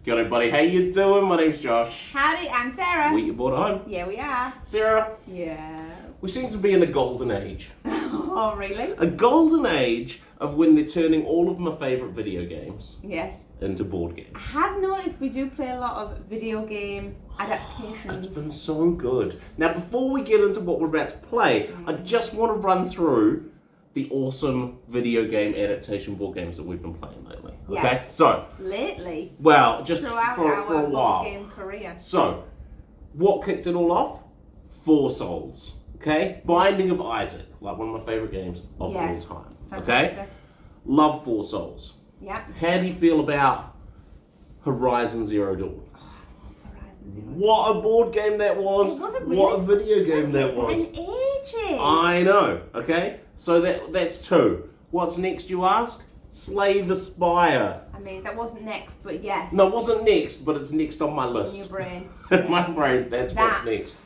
Good everybody, how you doing? My name's Josh. Howdy, I'm Sarah. Weareboardathome. Yeah, we are. Sarah, Yeah. we seem to be in a golden age. Oh, really? A golden age of when they're turning all of my favourite video games Yes. into board games. I have noticed we do play a lot of video game adaptations. It's been so good. Now, before we get into what we're about to play, I just want to run through the awesome video game adaptation board games that we've been playing lately. Yes. Okay, so Lately. well, just Throughout for our a while. board game career. So, what kicked it all off? Four Souls. Okay, Binding of Isaac, like one of my favorite games of Yes. all time. Fantastic. Okay, love Four Souls. Yeah. How do you feel about Horizon Zero Dawn? Horizon Zero. What a board game that was! It wasn't really. What a video game that was! It's been ages. I know. Okay, so that's two. What's next, you ask? Slay the Spire. I mean, that wasn't next, but yes. No, it wasn't next, but it's next on my list. In your brain. In my brain, that's what's next.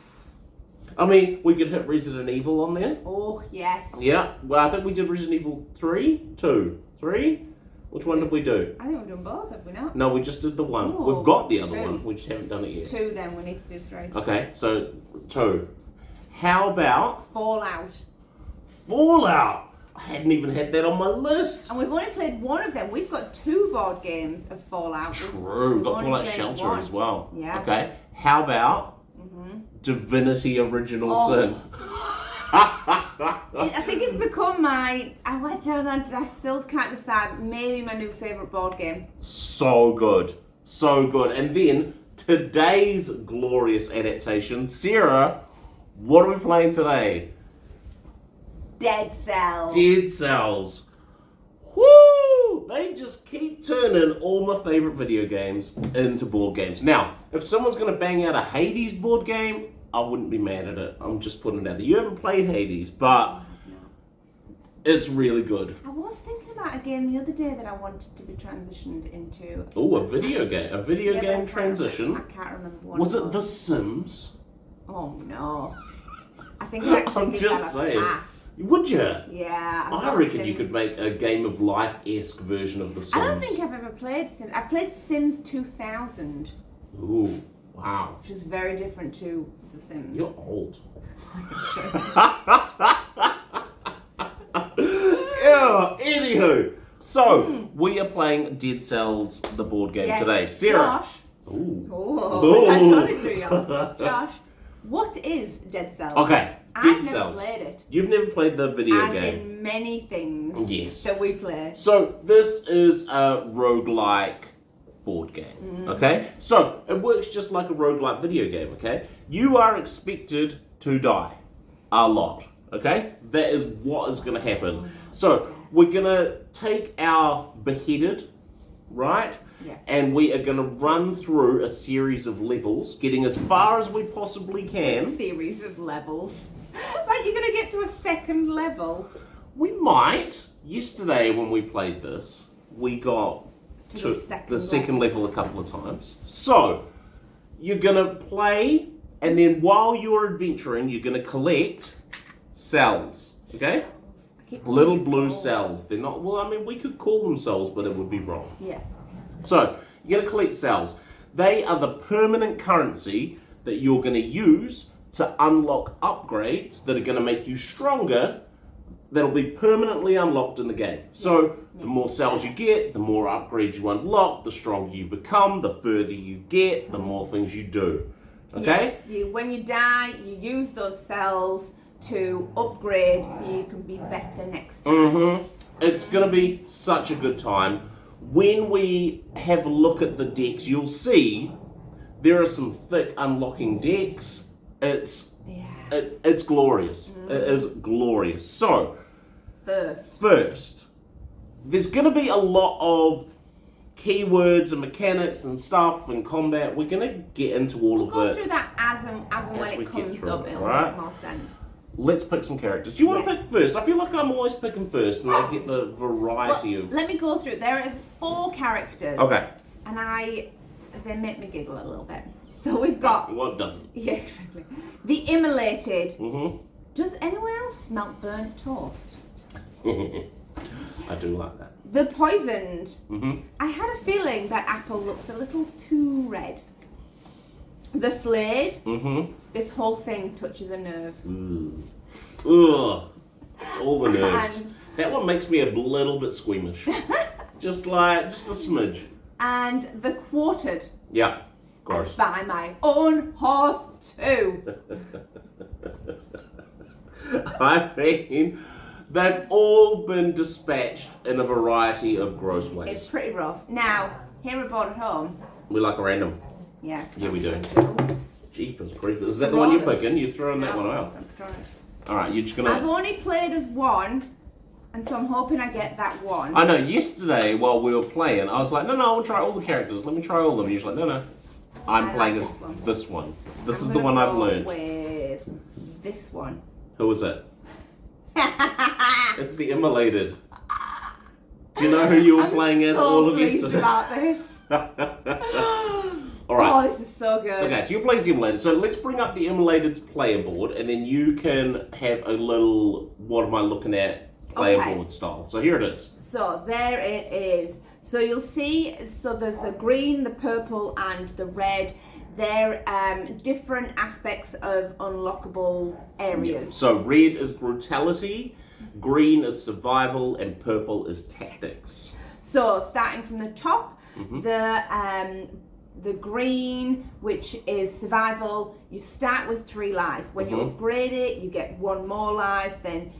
I mean, we could hit Resident Evil on there. Oh, yes. Yeah, well, I think we did Resident Evil 3, 2, 3. Which one did we do? I think we've done both, have we not? No, we just did the one. Oh, We've got the other 2. one, we just haven't done it yet. 2 then, we need to do 3. Okay, so 2. How about Fallout. Fallout? I hadn't even had that on my list. And we've only played one of them. We've got 2 board games of Fallout. True, We've got only Fallout played Shelter one. as well. Yeah. Okay, how about Divinity Original Sin? I think it's become my, I still can't decide, maybe my new favourite board game. So good. So good. And then today's glorious adaptation. Sarah, what are we playing today? Dead Cells. Dead Cells. Woo! They just keep turning all my favourite video games into board games. Now, if someone's going to bang out a Hades board game, I wouldn't be mad at it. I'm just putting it out there. You haven't played Hades, but it's really good. I was thinking about a game the other day that I wanted to be transitioned into. Oh, a video game. A video Yeah, game but transition. I can't remember what Was it was. The Sims? Oh no. I think I actually I'm give just that a saying. pass. Would you? Yeah. I reckon you could make a game of life-esque version of The Sims. I don't think I've ever played Sims. I've played Sims 2000, Ooh, wow. which is very different to The Sims. You're old. Yeah, anywho. So, we are playing Dead Cells, the board game Yes. today. Sarah. Josh. Ooh. Oh, I totally threw you off. Josh, what is Dead Cells? Okay, I've Dead never Cells. played it. You've never played the video As game. in many things Yes. that we play. So, this is a roguelike board game, okay? So, it works just like a roguelike video game, okay? You are expected to die a lot, okay? That is what is going to happen. So, we're going to take our beheaded, right? Yes. And we are going to run through a series of levels, getting as far as we possibly can. Series of levels. Like you're gonna get to a second level. We might. Yesterday, when we played this, we got To the second level a couple of times. So, you're going to play, and then while you're adventuring, you're going to collect cells, okay? I keep Little calling blue souls. cells. They're not, well, I mean, we could call them cells, but it would be wrong. Yes. So, you're going to collect cells. They are the permanent currency that you're going to use to unlock upgrades that are going to make you stronger, that'll be permanently unlocked in the game. So, the more cells you get, the more upgrades you unlock, the stronger you become, the further you get, the more things you do. Okay? Yes. When you die, you use those cells to upgrade so you can be better next time. It's going to be such a good time. When we have a look at the decks, you'll see there are some thick unlocking decks. It's glorious. It is glorious. So, first, there's going to be a lot of keywords and mechanics and stuff and combat. We're going to get into all We'll of go it. through that as and when we it get comes through up. it, It'll alright? make more sense. Let's pick some characters. Do you want to Yes. pick first? I feel like I'm always picking first and I get the variety of... Let me go through. There are 4 characters. Okay. And they make me giggle a little bit. So we've got... Well, it doesn't. Yeah, exactly. The Immolated. Mm-hmm. Does anyone else smelt burnt toast? I do like that. The poisoned. Mm-hmm. I had a feeling that apple looked a little too red. The flayed. Mm-hmm. This whole thing touches a nerve. Ugh. It's all the nerves. And- That one makes me a little bit squeamish. just a smidge. And the quartered. Yeah. Gross. By my own horse too. I mean, they've all been dispatched in a variety of gross ways. It's pretty rough. Now, here at Weareboardathome. We like a random. Yes. Yeah, we do. Jeepers creepers. Is that the one you're picking? You're throwing that one out. I'm throwing it. Alright, you're just I've gonna... only played as one, and so I'm hoping I get that one. I know, yesterday while we were playing, I was like, no, I want to try all the characters. Let me try all of them. You're just like, no. I'm I playing like as this one. This I'm is the gonna one I've go learned. with this one. Who is it? It's the immolated. Do you know who you were playing as all of pleased yesterday? about this. Alright. Oh, this is so good. Okay, so you play as the immolated. So let's bring up the immolated player board, and then you can have a little, what am I looking at, player Okay. board style. So here it is. So there it is. So you'll see, so there's the green, the purple, and the red. They're different aspects of unlockable areas. So red is brutality, green is survival, and purple is tactics. So starting from the top, Mm-hmm. the green, which is survival, you start with 3 life. When you upgrade it, you get 1 more life, then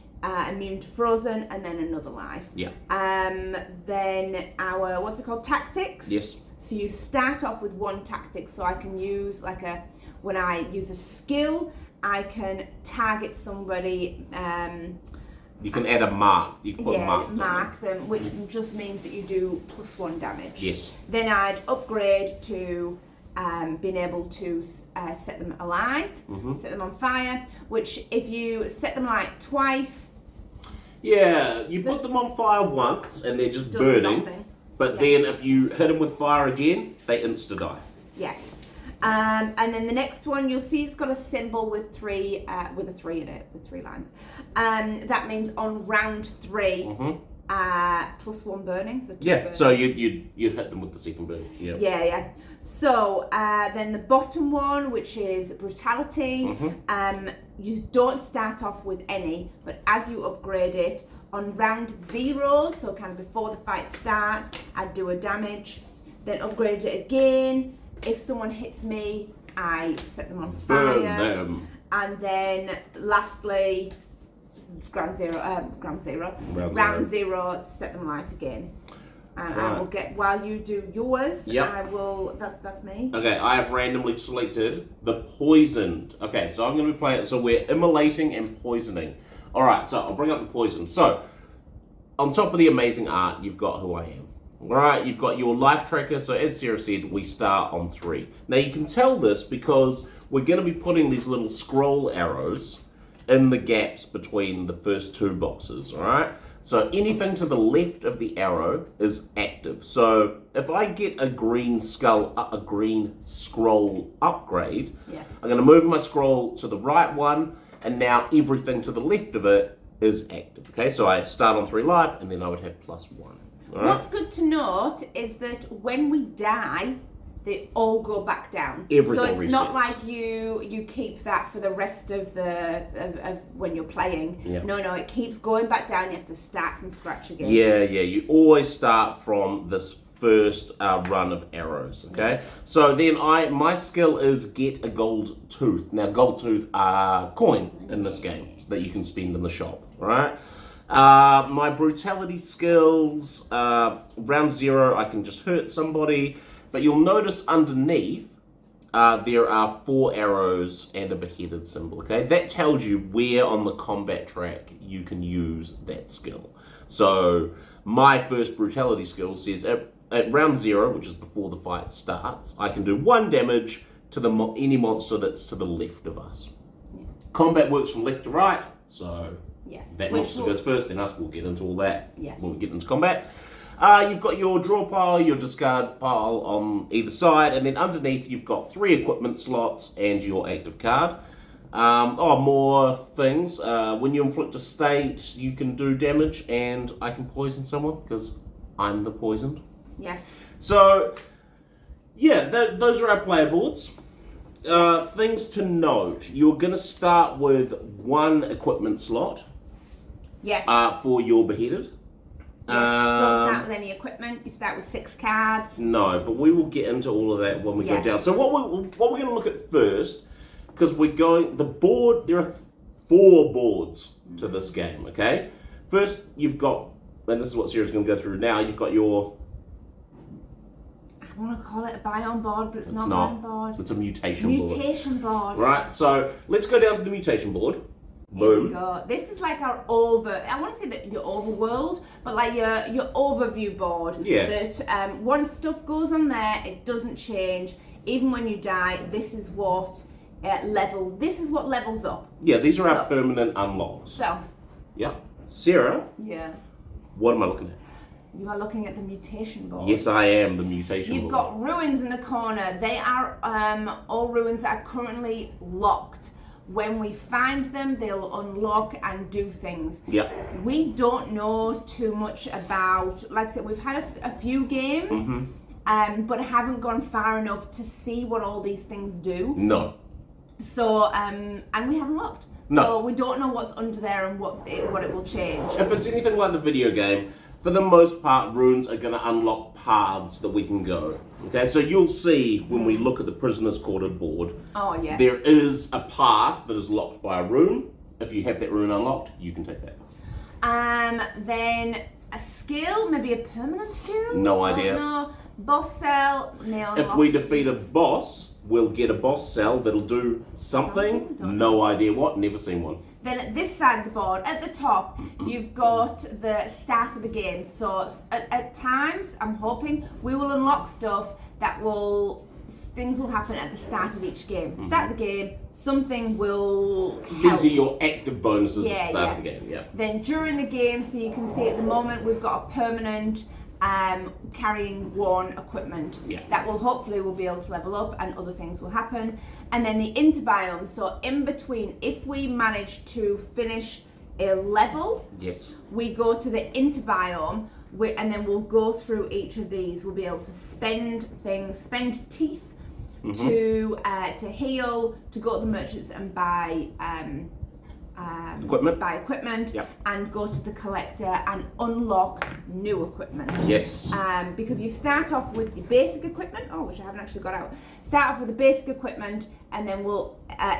immune to frozen, and then another life. Yeah. Then our, what's it called, tactics? Yes. So you start off with 1 tactic, so I can use when I use a skill, I can target somebody, You can add a mark. You can put a mark. mark them, which just means that you do +1 damage. Yes. Then I'd upgrade to being able to set them alight, set them on fire, which if you set them alight twice, Yeah, you put them on fire once and they're just does burning. nothing. But Yeah. then if you hit them with fire again, they insta-die. Yes. And then the next one, you'll see it's got a symbol with 3, with a 3 in it, with 3 lines. That means on round 3, +1 burning. So 2 Yeah, burning. so you'd hit them with the second burn. Yeah. Yeah. So then the bottom one, which is brutality, you don't start off with any, but as you upgrade it, on round 0, so kind of before the fight starts, I'd do a damage, then upgrade it again. If someone hits me, I set them on fire. Burn them. And then lastly, round zero, set them light again. And I will get, while you do yours, Yep. I will, that's me. Okay, I have randomly selected the poisoned. Okay, so I'm going to be playing, so we're immolating and poisoning. Alright, so I'll bring up the poison. So, on top of the amazing art, you've got who I am. Alright, you've got your life tracker. So as Sarah said, we start on 3. Now you can tell this because we're going to be putting these little scroll arrows in the gaps between the first 2 boxes, alright? So anything to the left of the arrow is active. So if I get a green scroll upgrade, Yes. I'm going to move my scroll to the right one, and now everything to the left of it is active. Okay, so I start on 3 life, and then I would have +1. All right? What's good to note is that when we die, they all go back down. Everything so it's not resets. like you keep that for the rest of of when you're playing. Yeah. No, it keeps going back down. You have to start from scratch again. Yeah, you always start from this first run of arrows, okay? So then my skill is get a gold tooth. Now gold tooth are coin in this game that you can spend in the shop, alright? My brutality skills, round 0 I can just hurt somebody, but you'll notice underneath there are 4 arrows and a beheaded symbol, okay? That tells you where on the combat track you can use that skill. So my first brutality skill says at round 0, which is before the fight starts, I can do 1 damage to any monster that's to the left of us. Yeah. Combat works from left to right, so Yes. that Which monster will- goes first, then us will get into all that Yes. when we get into combat. You've got your draw pile, your discard pile on either side, and then underneath you've got 3 equipment slots and your active card. More things. When you inflict a state, you can do damage, and I can poison someone because I'm the poisoned. Yes. So, yeah, those are our player boards. Things to note: you're going to start with one equipment slot. Yes. For your beheaded. Yes, don't start with any equipment. You start with 6 cards. No, but we will get into all of that when we go down. So what we're going to look at first, because the board. There are 4 boards to this game. Okay, first you've got, and this is what Sarah's going to go through now. You've got your. I want to call it a biome board, but it's not a biome board. It's a mutation board. Mutation board. Right. So let's go down to the mutation board. Here Boom. we go. This is like our I want to say that your overworld, but like your overview board. Yeah. That once stuff goes on there, it doesn't change. Even when you die, this is what levels up. Yeah, these are our permanent unlocks. So. Yeah. Sarah. Yes. What am I looking at? You are looking at the mutation board. Yes, I am, the mutation board. You've got ruins in the corner. They are all ruins that are currently locked. When we find them, they'll unlock and do things. Yeah. We don't know too much about, like I said, we've had a few games, but haven't gone far enough to see what all these things do. No. So, and we haven't looked. No. So we don't know what's under there and what it will change. If it's anything like the video game, for the most part, runes are going to unlock paths that we can go. Okay, so you'll see when we look at the prisoner's quarter board, there is a path that is locked by a rune. If you have that rune unlocked, you can take that. Then a skill, maybe a permanent skill? No idea. No. Boss cell, nail. If we defeat a boss, we'll get a boss cell that'll do something. No idea what, never seen one. Then at this side of the board, at the top, you've got the start of the game. So at times, I'm hoping, we will unlock stuff that things will happen at the start of each game. Start of the game, something will help. These are your active bonuses at the start of the game, Then during the game, so you can see at the moment, we've got a permanent carrying 1 equipment that will be able to level up, and other things will happen. And then the interbiome, so in between, if we manage to finish a level, we go to the interbiome, and then we'll go through each of these. We'll be able to spend teeth to heal, to go to the merchants and buy equipment, and go to the collector and unlock new equipment. Yes. Because you start off with your basic equipment, which I haven't actually got out. Start off with the basic equipment, and then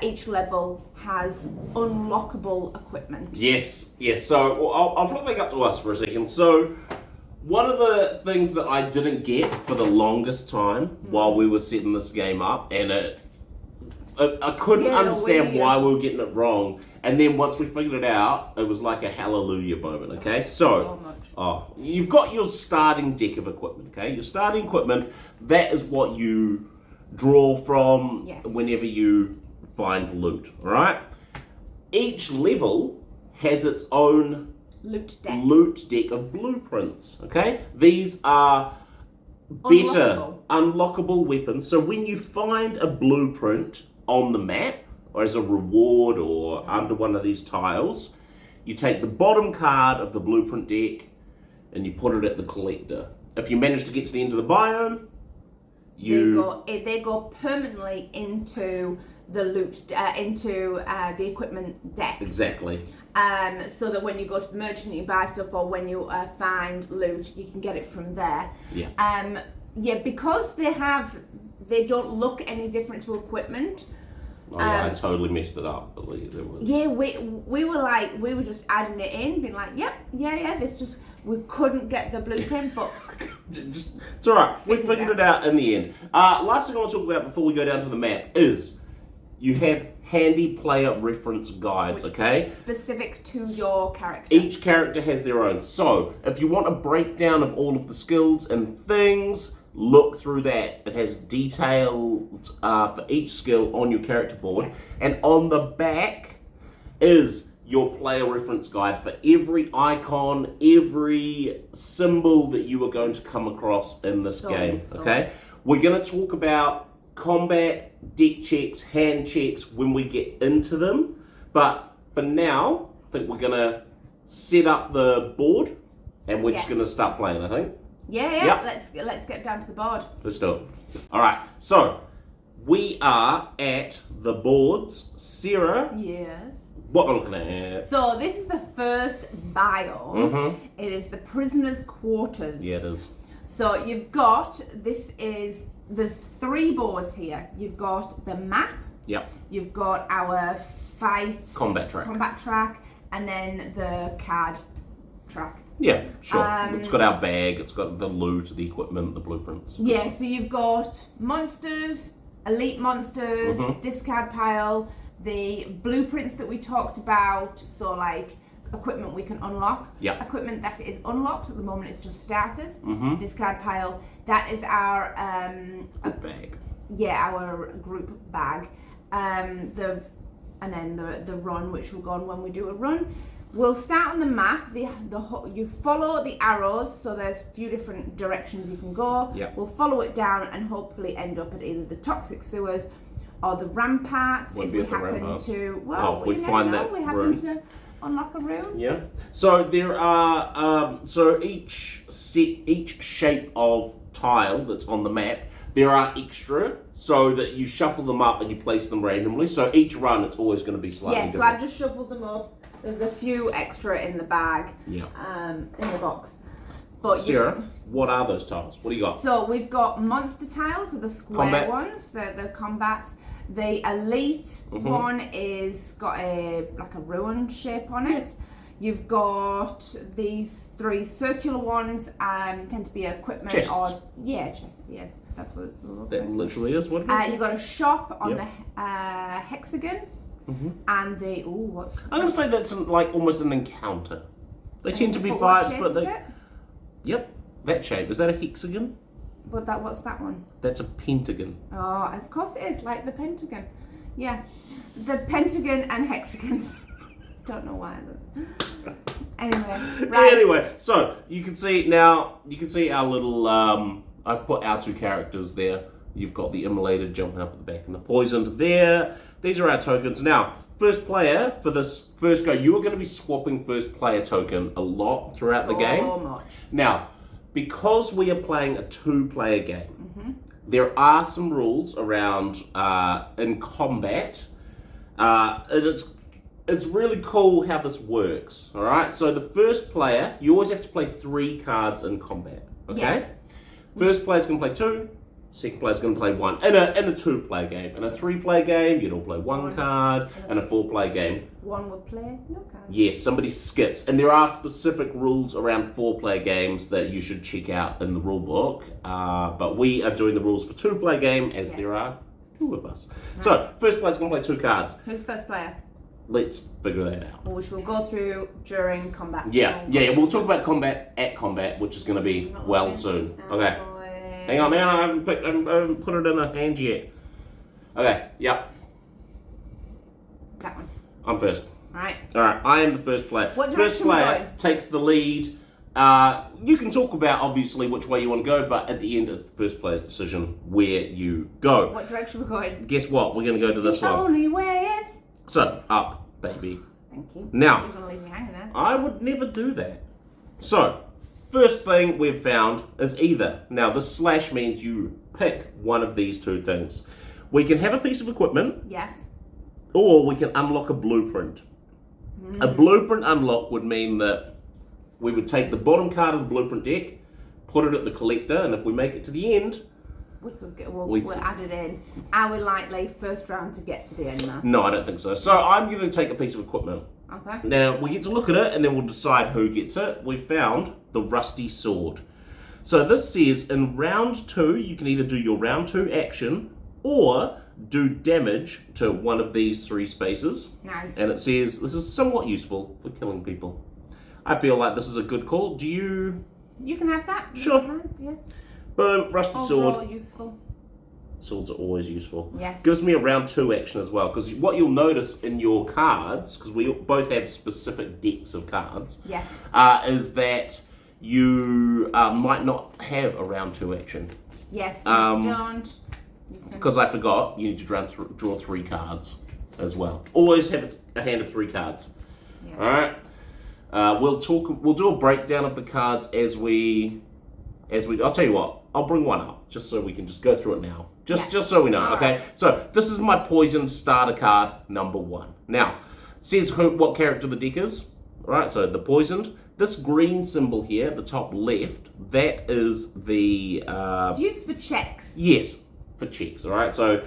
each level has unlockable equipment. Yes. So I'll flip back up to us for a second. So one of the things that I didn't get for the longest time while we were setting this game up, and I couldn't understand why we were getting it wrong. And then once we figured it out, it was like a hallelujah moment, okay? So you've got your starting deck of equipment, okay? Your starting equipment, that is what you draw from whenever you find loot, all right? Each level has its own loot deck of blueprints, okay? These are better, unlockable weapons. So when you find a blueprint on the map, or as a reward, or under one of these tiles, you take the bottom card of the blueprint deck and you put it at the collector. If you manage to get to the end of the biome, they go permanently into the loot, into the equipment deck. Exactly. So that when you go to the merchant, you buy stuff, or when you find loot, you can get it from there. Because they don't look any different to equipment. I totally messed it up. I believe there was. Yeah, we were just adding it in, being like, we couldn't get the blueprint, but it's all right. We figured it out in the end. Last thing I want to talk about before we go down to the map is you have handy player reference guides, okay? Specific to your character. Each character has their own. So if you want a breakdown of all of the skills and things, look through that. It has details for each skill on your character board. And on the back is your player reference guide for every icon, every symbol that you are going to come across in this game. Okay? We're going to talk about combat deck checks, hand checks when we get into them. But for now, I think we're gonna set up the board and we're just gonna start playing, I think. Yeah. Yep. Let's get down to the board. Let's do it. All right. So we are at the boards. Sarah. Yes. What am I looking at? So this is the first biome. It is the prisoners' quarters. Yeah, it is. So you've got, there's 3 boards here. You've got the map. Yep. You've got our combat track, and then the card track. Yeah, sure. It's got our bag, it's got the loot, the equipment, the blueprints. Yeah, so you've got monsters, elite monsters, discard pile, the blueprints that we talked about, so like equipment we can unlock. Yep. Equipment that is unlocked at the moment is just starters. Discard pile, that is our bag. Yeah, our group bag. And then the run, which will go on when we do a run. We'll start on the map. You follow the arrows, so there's a few different directions you can go. Yep. We'll follow it down and hopefully end up at either the toxic sewers or the ramparts. If we happen to unlock a room. Yeah. So there are each shape of tile that's on the map. There are extra, so that you shuffle them up and you place them randomly. So each run, it's always going to be slightly different. Yeah, so I've just shuffled them up. There's a few extra in the bag, in the box. But Sarah, what are those tiles? What do you got? So we've got monster tiles, so the square ones, the combats. The elite one is got a ruin shape on it. You've got these 3 circular ones, tend to be equipment chests. That's what it's looks that like. literally is what it is. You've got a shop on the hexagon, and the I'm gonna say that's like almost an encounter. They tend to be fights, but they. Yep, that shape. Is that a hexagon? But what's that one? That's a pentagon. Oh, of course it is, like the pentagon. Yeah, the pentagon and hexagons. Don't know why this. Anyway, right. Anyway, so you can see now. You can see our little. I've put our 2 characters there. You've got the immolated jumping up at the back and the poisoned there. These are our tokens. Now, first player for this first go, you are going to be swapping first player token a lot throughout the game. So much. Now, because we are playing a 2-player game, there are some rules around in combat, and it's really cool how this works. All right, so the first player, you always have to play 3 cards in combat. Okay. Yes. First player's going to play 2. Second player's going to play 1. In a 2-player game. In a 3-player game, you'd all play 1 card. In a 4-player game, 1 would play no card. yes, somebody skips. And there are specific rules around 4-player games that you should check out in the rule book. But we are doing the rules for 2-player game as there are 2 of us. Right. So, first player's going to play 2 cards. Who's first player? Let's figure that out. Which we'll go through during combat. Yeah. We'll talk about combat at combat, which is going to be soon. Okay. Hang on, man. I haven't put it in a hand yet. Okay. Yep. That one. I'm first. Right. All right. I am the first player. What first direction player takes the lead. You can talk about obviously which way you want to go, but at the end it's the first player's decision where you go. What direction we're going? Guess what? We're going to go to this the one. only way is. So up, baby. Thank you. Now. You're going to leave me hanging there. I would never do that. So. First thing we've found is either. Now, the slash means you pick one of these 2 things. We can have a piece of equipment. Yes. Or we can unlock a blueprint. A blueprint unlock would mean that we would take the bottom card of the blueprint deck, put it at the collector, and if we make it to the end, we'll add it in. Are we likely first round to get to the end now? No, I don't think so. So I'm going to take a piece of equipment. Okay. Now, we get to look at it and then we'll decide who gets it. We found the rusty sword. So this says in round 2, you can either do your round 2 action or do damage to one of these 3 spaces. Nice. And it says this is somewhat useful for killing people. I feel like this is a good call. Do you... You can have that. Sure. Yeah. Boom, rusty sword. Useful. Swords are always useful. Yes. Gives me a round 2 action as well, because what you'll notice in your cards, because we both have specific decks of cards, yes, is that you might not have a round 2 action. Yes, don't. because I forgot, you need to draw 3 cards as well. Always have a hand of 3 cards. Yeah. All right. We'll do a breakdown of the cards as we. I'll tell you what. I'll bring one up just so we can just go through it now. Just so we know. All okay. right. So this is my poisoned starter card number 1. Now, says what character the deck is. All right. So the poisoned. This green symbol here at the top left. That is the. It's used for checks. Yes, for checks. All right. So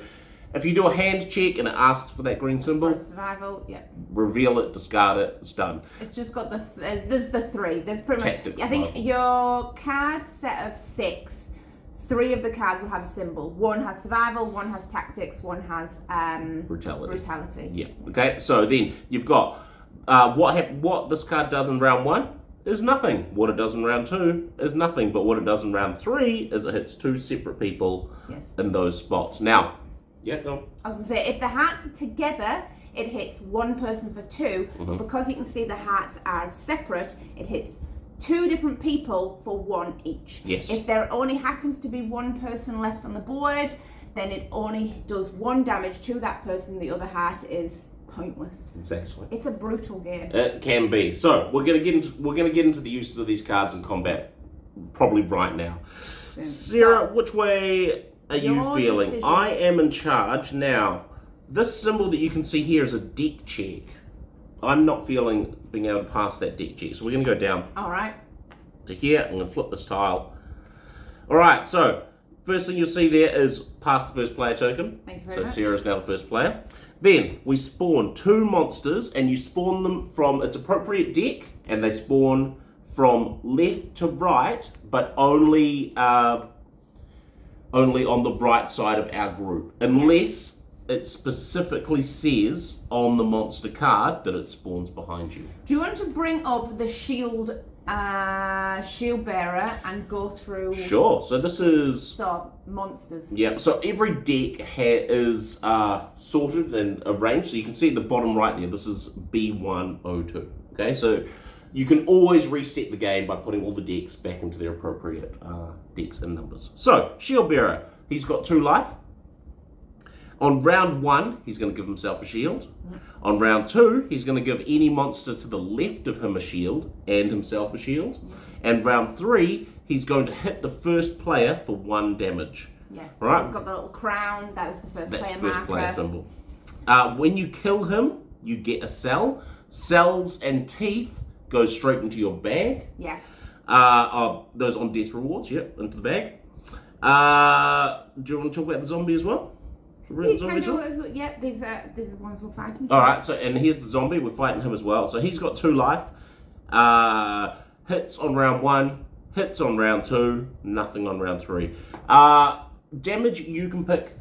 if you do a hand check and it asks for that green symbol, for survival, yeah. Reveal it, discard it, it's done. It's just got there's the 3. There's pretty Tactics much. I think your card set of 6. 3 of the cards will have a symbol. 1 has survival, 1 has tactics, 1 has brutality. Yeah. Okay. So then you've got what this card does in round 1 is nothing. What it does in round 2 is nothing. But what it does in round 3 is it hits 2 separate people in those spots. Now, yeah, go on. I was going to say, if the hearts are together, it hits 1 person for 2. But because you can see the hearts are separate, it hits 2 different people for 1 each. Yes. If there only happens to be 1 person left on the board, then it only does 1 damage to that person. The other heart is pointless. Exactly. It's a brutal game. It can be. So we're gonna get into the uses of these cards in combat probably right now. Sarah, which way are you feeling? Decision. I am in charge now. This symbol that you can see here is a deck check. I'm not feeling being able to pass that deck check, so we're going to go down Alright. to here. I'm going to flip this tile. Alright, so first thing you'll see there is pass the first player token. Thank you very much. Sarah's now the first player. Then we spawn 2 monsters, and you spawn them from its appropriate deck, and they spawn from left to right, but only on the right side of our group, unless it specifically says on the monster card that it spawns behind you. Do you want to bring up the shield bearer and go through? Sure. So this is monsters. Yeah. So every deck is sorted and arranged. So you can see at the bottom right there. This is B102. Okay. So you can always reset the game by putting all the decks back into their appropriate decks and numbers. So shield bearer, he's got 2 life. On round 1, he's going to give himself a shield. On round 2, he's going to give any monster to the left of him a shield and himself a shield. And round 3, he's going to hit the first player for 1 damage. Yes. Right. So he's got the little crown. That is the first That's player the first marker. player symbol. When you kill him, you get a cell. Cells and teeth go straight into your bag. Yes. Those on death rewards, yep, into the bag. Do you want to talk about the zombie as well? You can do it as well. Yeah, these are ones we're fighting. Alright, so and here's the zombie, we're fighting him as well. So he's got 2 life. Hits on round 1, hits on round 2, nothing on round 3. Damage, you can pick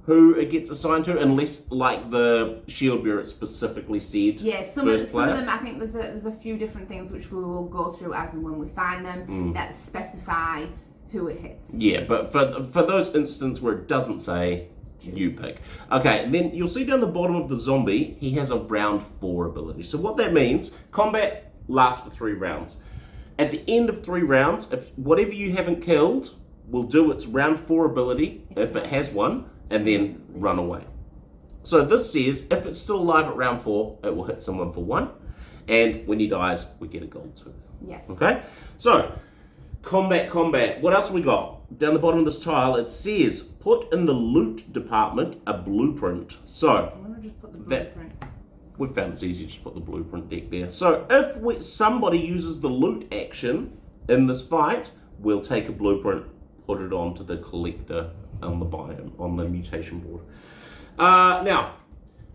who it gets assigned to, unless like the shield bearer specifically said. Yeah, some of them, I think there's a few different things which we will go through as and when we find them that specify who it hits. Yeah, but for those instances where it doesn't say, you pick. Okay, and then you'll see down the bottom of the zombie, he has a round 4 ability. So what that means, combat lasts for 3 rounds. At the end of 3 rounds, if whatever you haven't killed will do its round 4 ability, if it has one, and then run away. So this says, if it's still alive at round 4, it will hit someone for 1. And when he dies, we get a gold tooth. Yes. Okay? So, combat. What else have we got? Down the bottom of this tile, it says, put in the loot department a blueprint. So, I'm going to just put the blueprint. We found it's easy to just put the blueprint deck there. So, if somebody uses the loot action in this fight, we'll take a blueprint, put it onto the collector on the biome, on the mutation board. Now,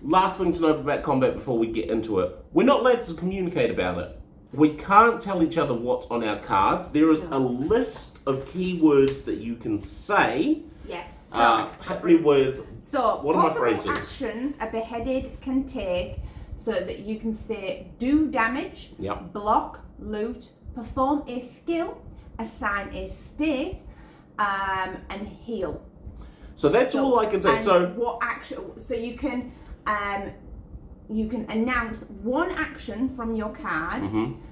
last thing to know about combat before we get into it. We're not allowed to communicate about it. We can't tell each other what's on our cards. There is a list of keywords that you can say. Yes. So, hit me with what are my possible phrases? actions a beheaded can take so that you can say do damage, block, loot, perform a skill, assign a state, and heal. So that's all I can say. So what action? So you can announce one action from your card.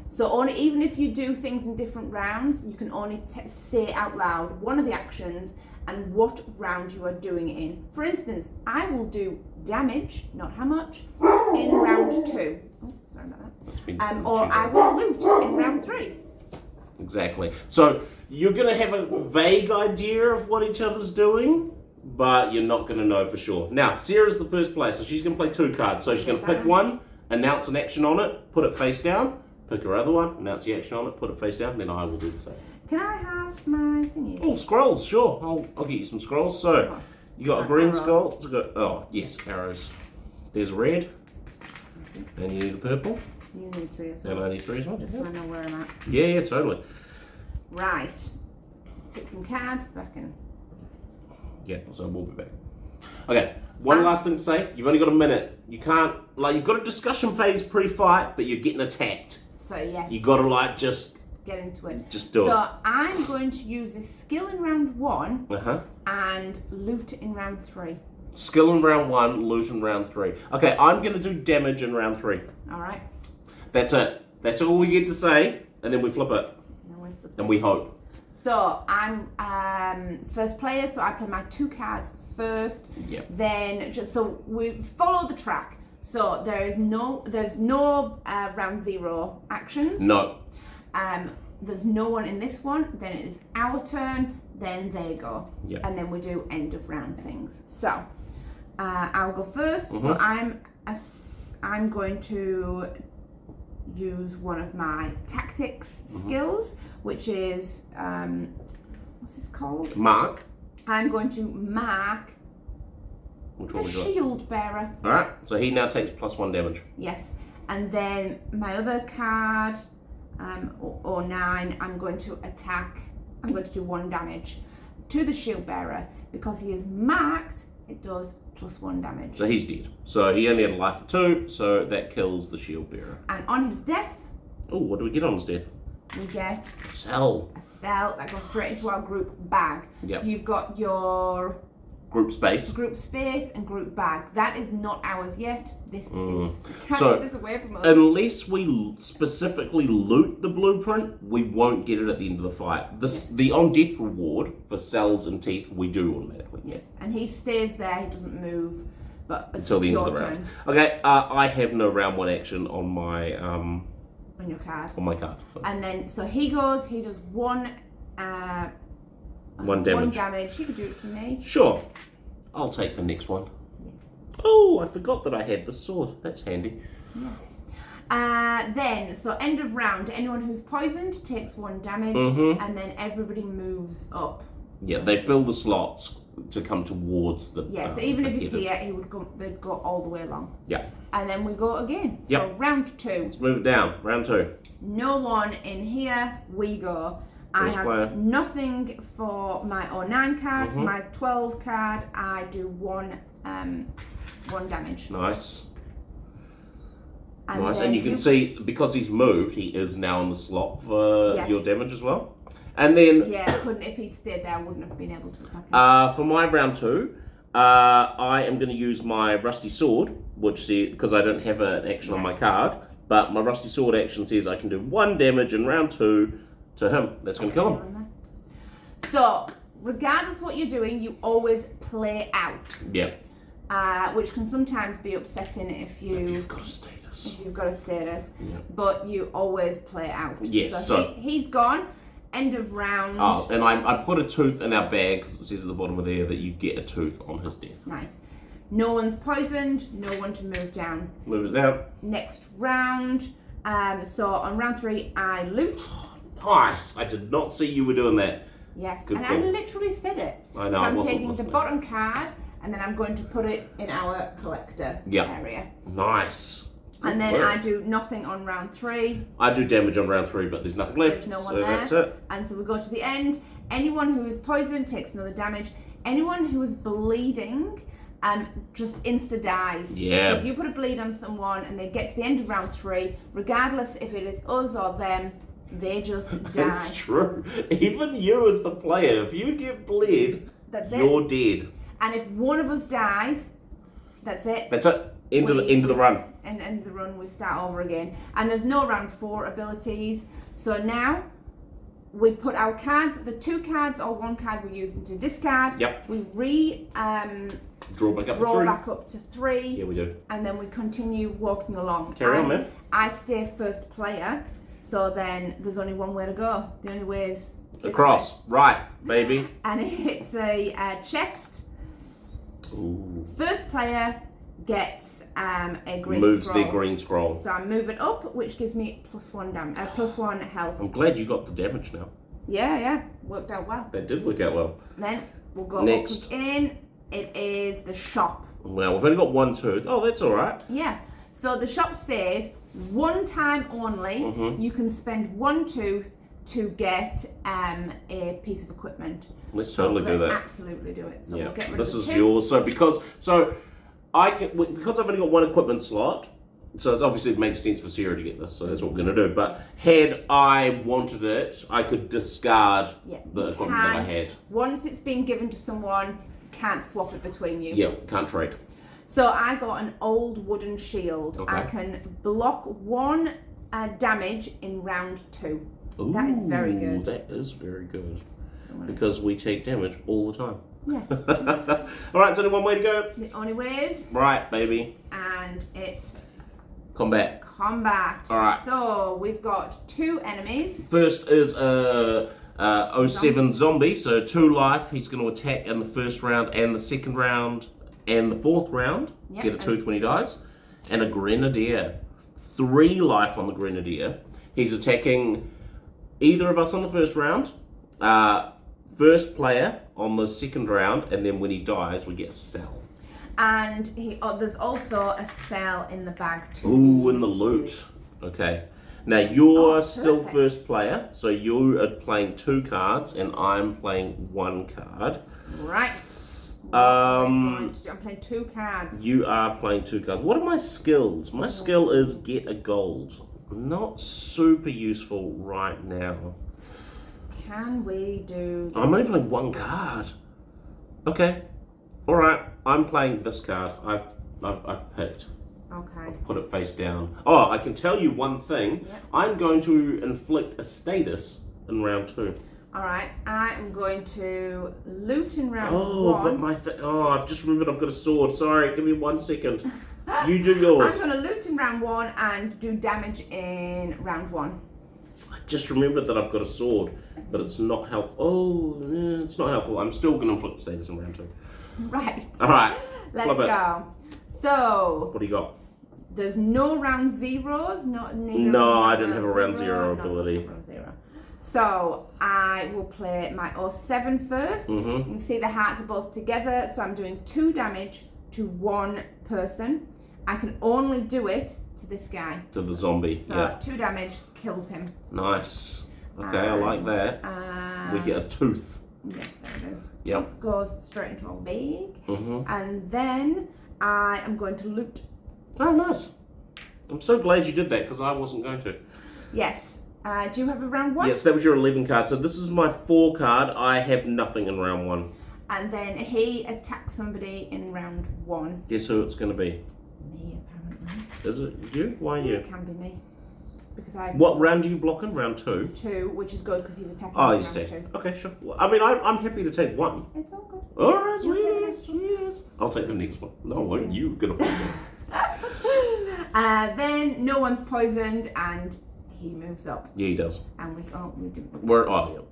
So even if you do things in different rounds, you can only say out loud one of the actions, and what round you are doing it in. For instance, I will do damage, not how much, in round 2. Oh, sorry about that. Or I will loot in round 3. Exactly. So you're going to have a vague idea of what each other's doing, but you're not going to know for sure. Now, Sarah's the first player, so she's going to play 2 cards. So she's going to pick one, announce an action on it, put it face down, pick her other one, announce the action on it, put it face down, then I will do the same. Can I have my thingies? Oh, scrolls, sure. I'll get you some scrolls. So, you got a green scroll. Oh, yes, arrows. There's red. And you need a purple. You need 3 as well. And I need 3 as well. Just so I know where I'm at. Yeah, totally. Right. Pick some cards back in. Yeah, so we'll be back. Okay, one last thing to say. You've only got a minute. You can't, you've got a discussion phase pre-fight, but you're getting attacked. So, yeah. You got to, just get into it. Just do it. So I'm going to use this skill in round 1 Uh-huh. and loot in round 3. Skill in round 1, loot in round 3. Okay, I'm going to do damage in round 3. All right. That's it. That's all we get to say, and then we flip it. And we hope. So I'm first player, so I play my 2 cards first. Yep. Then so we follow the track. So there's no round 0 actions. No. There's no one in this one. Then it is our turn. Then they go. Yep. And then we do end of round things. So I'll go first. Mm-hmm. So I'm going to use one of my tactics skills, which is what's this called? Mark. I'm going to mark the shield bearer. All right. So he now takes +1 damage. Yes, and then my other card, or 9, I'm going to attack. I'm going to do 1 damage to the shield bearer because he is marked. It does +1 damage. So he's dead. So he only had a life of 2, so that kills the shield bearer. And on his death, Oh, what do we get on his death? we get A cell. a cell that goes straight into our group bag. Yep. So you've got your Group space. group space and group bag. That is not ours yet. This is. You can't So, take this away from us. Unless we specifically loot the blueprint, we won't get it at the end of the fight. The on death reward for cells and teeth, we do automatically. Yes, and he stays there. He doesn't move, but Until the end of the round. Okay, I have no round 1 action on my on your card. on my card. So. And then so he goes. He does 1 1 damage. 1 damage. He could do it to me. Sure, I'll take the next one. Oh, I forgot that I had the sword. That's handy. Yes. Then, so end of round, anyone who's poisoned takes 1 damage, and then everybody moves up. Yeah, they fill the slots to come towards the. Yeah, so even if he's headed. here, they'd go all the way along. Yeah. And then we go again. So Yep. round 2. Let's move it down. Round 2. No one in here. We go. I First have player. nothing for my 09 card. For my 12 card, I do 1 damage. Nice. And Nice, then and you can see, because he's moved, he is now on the slot for your damage as well. And then, Yeah, I couldn't. If he'd stayed there, I wouldn't have been able to attack him. for my round 2, I am going to use my rusty sword, which because I don't have an action on my card, but my rusty sword action says I can do 1 damage in round 2 to him. That's going to kill him. So, regardless what you're doing, you always play out. Yeah. Which can sometimes be upsetting if You've got a status. if you've got a status, Yeah. but you always play out. Yes, So, so- he's gone. End of round. Oh, and I put a tooth in our bag because it says at the bottom of there that you get a tooth on his death. Nice. No one's poisoned. No one to move down. Move it down. Next round. So on round 3, I loot. Nice. I did not see you were doing that. Yes, Good and call. I literally said it. I know, So I I'm wasn't taking listening. the bottom card, and then I'm going to put it in our collector area. Nice. And then Good work. I do nothing on round 3. I do damage on round 3, but there's nothing left. There's no one so there. that's it. And so we go to the end. Anyone who is poisoned takes another damage. Anyone who is bleeding just insta dies. Yeah. So if you put a bleed on someone and they get to the end of round 3, regardless if it is us or them, they just die. That's true. Even you as the player, if you get bled, you're dead. And if one of us dies, that's it. That's it. End of the run. And end of the run, we start over again. And there's no round 4 abilities. So now, we put our cards, the 2 cards or 1 card we're using to discard. Yep. We Draw back up to draw 3. back up to 3. Yeah, we do. And then we continue walking along. Carry on, man. I stay first player, so then there's only one way to go. The only way is this Across. way. Right, baby. And it hits a chest. Ooh. First player gets a green Moves scroll. their green scroll. So I move it up, which gives me +1 health. I'm glad you got the damage now. Yeah, worked out well. That did work out well. Then we'll go Next. up in. It is the shop. Well, we've only got 1 tooth. Oh, that's all right. Yeah. So the shop says 1 time only you can spend 1 tooth to get a piece of equipment. Let's totally do that. Absolutely do it. So Yeah, we'll get rid this of the is tooth. yours. So because I've only got 1 equipment slot, so it's obviously it makes sense for Sarah to get this. So that's what we're gonna do. But had I wanted it, I could discard the equipment that I had. Once it's been given to someone, you can't swap it between you. Yeah, can't trade. So I got an old wooden shield. Okay. I can block 1 damage in round 2. Ooh, That is very good. That is very good. Because we take damage all the time. Yes. All right, it's only one way to go. The only ways. Right, baby. And it's Combat. combat. All right. So we've got 2 enemies. First is 07 zombie, so 2 life. He's going to attack in the first round and the second round and the 4th round. Yep. Get a 2 20 dice. And a grenadier. 3 life on the grenadier. He's attacking either of us on the first round, first player on the second round, and then when he dies, we get a cell. And there's also a cell in the bag too. Ooh, in the loot. Okay. Now you're still perfect. first player, so you are playing 2 cards, and I'm playing 1 card. Right. I'm Um, playing 2 cards. You are playing 2 cards. What are my skills? My skill is get a gold. Not super useful right now. Can we do this? I'm only playing 1 card. Okay. All right. I'm playing this card. I've picked. Okay. Put it face down. Oh, I can tell you one thing. Yep. I'm going to inflict a status in round 2. Alright, I am going to loot in round 1. But I've just remembered I've got a sword. Sorry, give me 1 second. You do yours. I'm going to loot in round 1 and do damage in round 1. I just remembered that I've got a sword, but it's not helpful. Oh, it's not helpful. I'm still going to inflict status in round 2. Right. All right. Let's flip it. go. So, What do you got? there's no round zeros. No, I didn't have a round 0 ability. No, round 0. So, I will play my 07 first. You can see the hearts are both together, so I'm doing 2 damage to 1 person. I can only do it to this guy. To the zombie. So, Yeah. 2 damage kills him. Nice. Okay, I like that. We get a tooth. Yes, there it is. Yep. Tooth goes straight into our bag. Mm-hmm. And then I am going to loot. Oh, nice. I'm so glad you did that because I wasn't going to. Yes. Do you have a round 1? Yes, that was your 11 card. So this is my 4 card. I have nothing in round 1. And then he attacks somebody in round 1. Guess who it's going to be? Me, apparently. Is it you? Why you? It can be me. Because I What round do you block in? Round 2? 2, which is good because he's attacking Oh, me he's in round dead. 2. Okay, sure. Well, I mean, I'm happy to take 1. It's all good. All right, You take the sweet, next sweet. I'll take the next one. No, I won't. You're going to Then no one's poisoned and he moves up. Yeah, he does. And we didn't.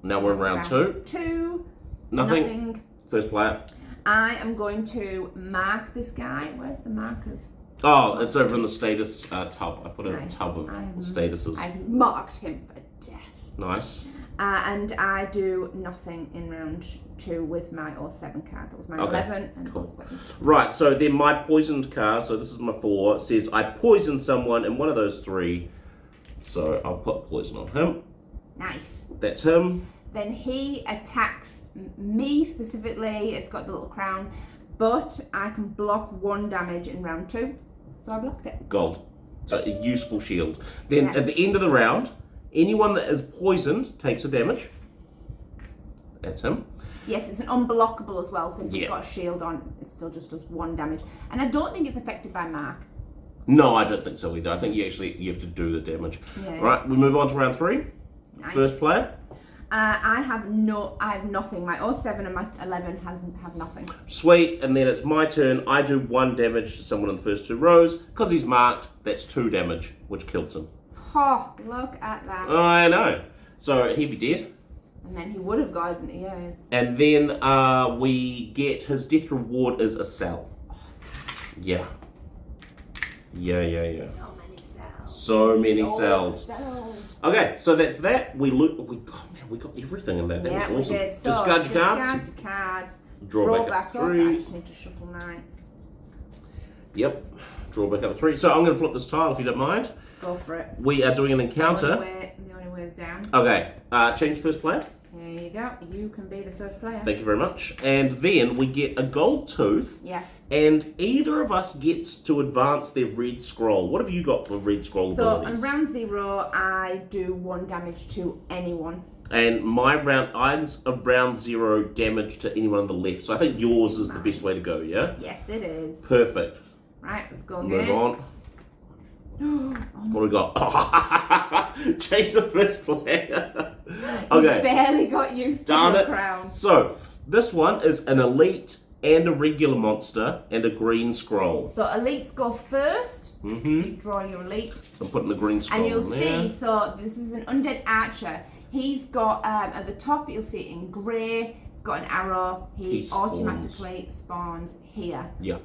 Now we're in round 2. 2. Nothing. First player. I am going to mark this guy. Where's the markers? Oh, it's over in the status tub. I put a Nice. tub of statuses. I've marked him for death. Nice. And I do nothing in round 2 with my 07 card. That was my Okay, 11 and cool. 07. Right, so then my poisoned card, so this is my 4, says I poisoned someone in one of those 3. So I'll put poison on him. Nice. That's him. Then he attacks me specifically. It's got the little crown. But I can block 1 damage in round 2. So I blocked it. Gold. So a useful shield. Then Yes. at the end of the round, anyone that is poisoned takes a damage. That's him. Yes, it's an unblockable as well. So if Yeah. you've got a shield on, it still just does 1 damage. And I don't think it's affected by mark. No, I don't think so either. I think you have to do the damage. Yeah. Right, we move on to round 3. Nice. First player. I have nothing. My 07 and my 11 have nothing. Sweet, and then it's my turn. I do 1 damage to someone in the first 2 rows. Because he's marked, that's 2 damage, which kills him. Oh, look at that. I know. So he'd be dead. And then he would have gotten, yeah. And then we get his death reward is a cell. Awesome. Yeah. Yeah. So many cells. So many cells. Okay, so that's that. We got everything in that. That Yeah, was awesome. we did. So, discard your cards. Discard your cards. Draw back up I 3. just need to shuffle mine. Yep. Draw back up 3. So I'm going to flip this tile if you don't mind. Go for it. We are doing an encounter. The only way is down. Okay. Change first player. Here you go. You can be the first player. Thank you very much. And then we get a gold tooth. Yes. And either of us gets to advance their red scroll. What have you got for red scroll So abilities? on round 0, I do 1 damage to anyone. And mine's a round 0 damage to anyone on the left. So I think yours is the best way to go, yeah? Yes, it is. Perfect. Right, let's go again. Move on. What do we got? Change the first player. Okay. You barely got used to Darn your it. crown. So, this one is an elite and a regular monster and a green scroll. So elites go first. Mhm. So you draw your elite. I'm putting the green scroll And you'll in there. see, so this is an undead archer. He's got, at the top you'll see it in grey. He's got an arrow. He spawns. automatically spawns here. Yeah.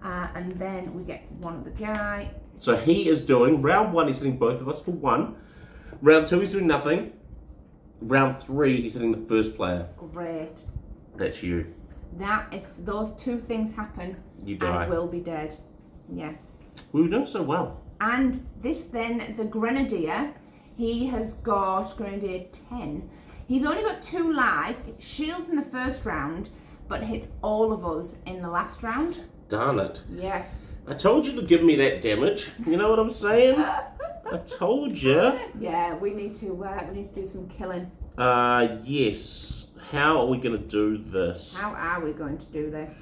And then we get one other guy. So he is doing, round 1 he's hitting both of us for 1. Round 2 he's doing nothing. Round 3 he's hitting the first player. Great. That's you. That, if those 2 things happen, You die. I will be dead. Yes. We were doing so well. And this then, the Grenadier, he has got Grenadier 10. He's only got 2 life, shields in the first round, but hits all of us in the last round. Darn it. Yes. I told you to give me that damage. You know what I'm saying? I told you. Yeah, we need to do some killing. Yes. How are we going to do this? How are we going to do this?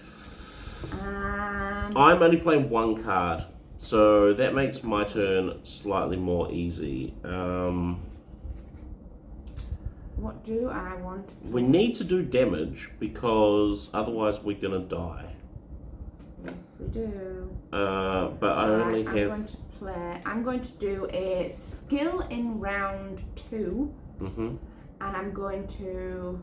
I'm only playing 1 card, so that makes my turn slightly more easy. What do I want? We need to do damage because otherwise we're going to die. Yes, we do. But I only have... I'm going to do a skill in round 2. Mm-hmm. And I'm going to...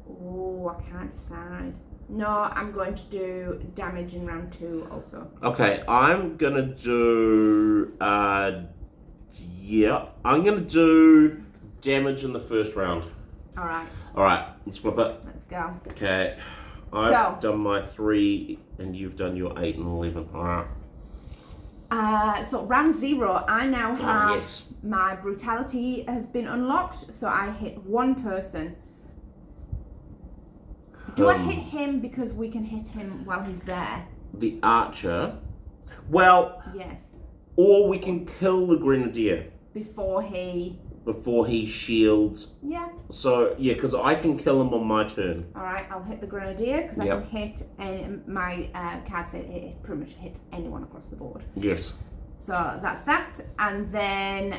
Oh, I can't decide. No, I'm going to do damage in round 2 also. Okay, I'm going to do... yeah, I'm going to do damage in the first round. Alright. Alright, let's flip it. Let's go. Okay. I've done my 3 and you've done your 8 and 11. Alright. So round 0, I now have yes. my brutality has been unlocked, so I hit 1 person. Do I hit him because we can hit him while he's there? The archer. Well, yes. Or we can kill the grenadier Before he shields. Yeah. So yeah, because I can kill him on my turn. All right, I'll hit the grenadier because I Yep. can hit, and my card said it pretty much hits anyone across the board. Yes. So that's that, and then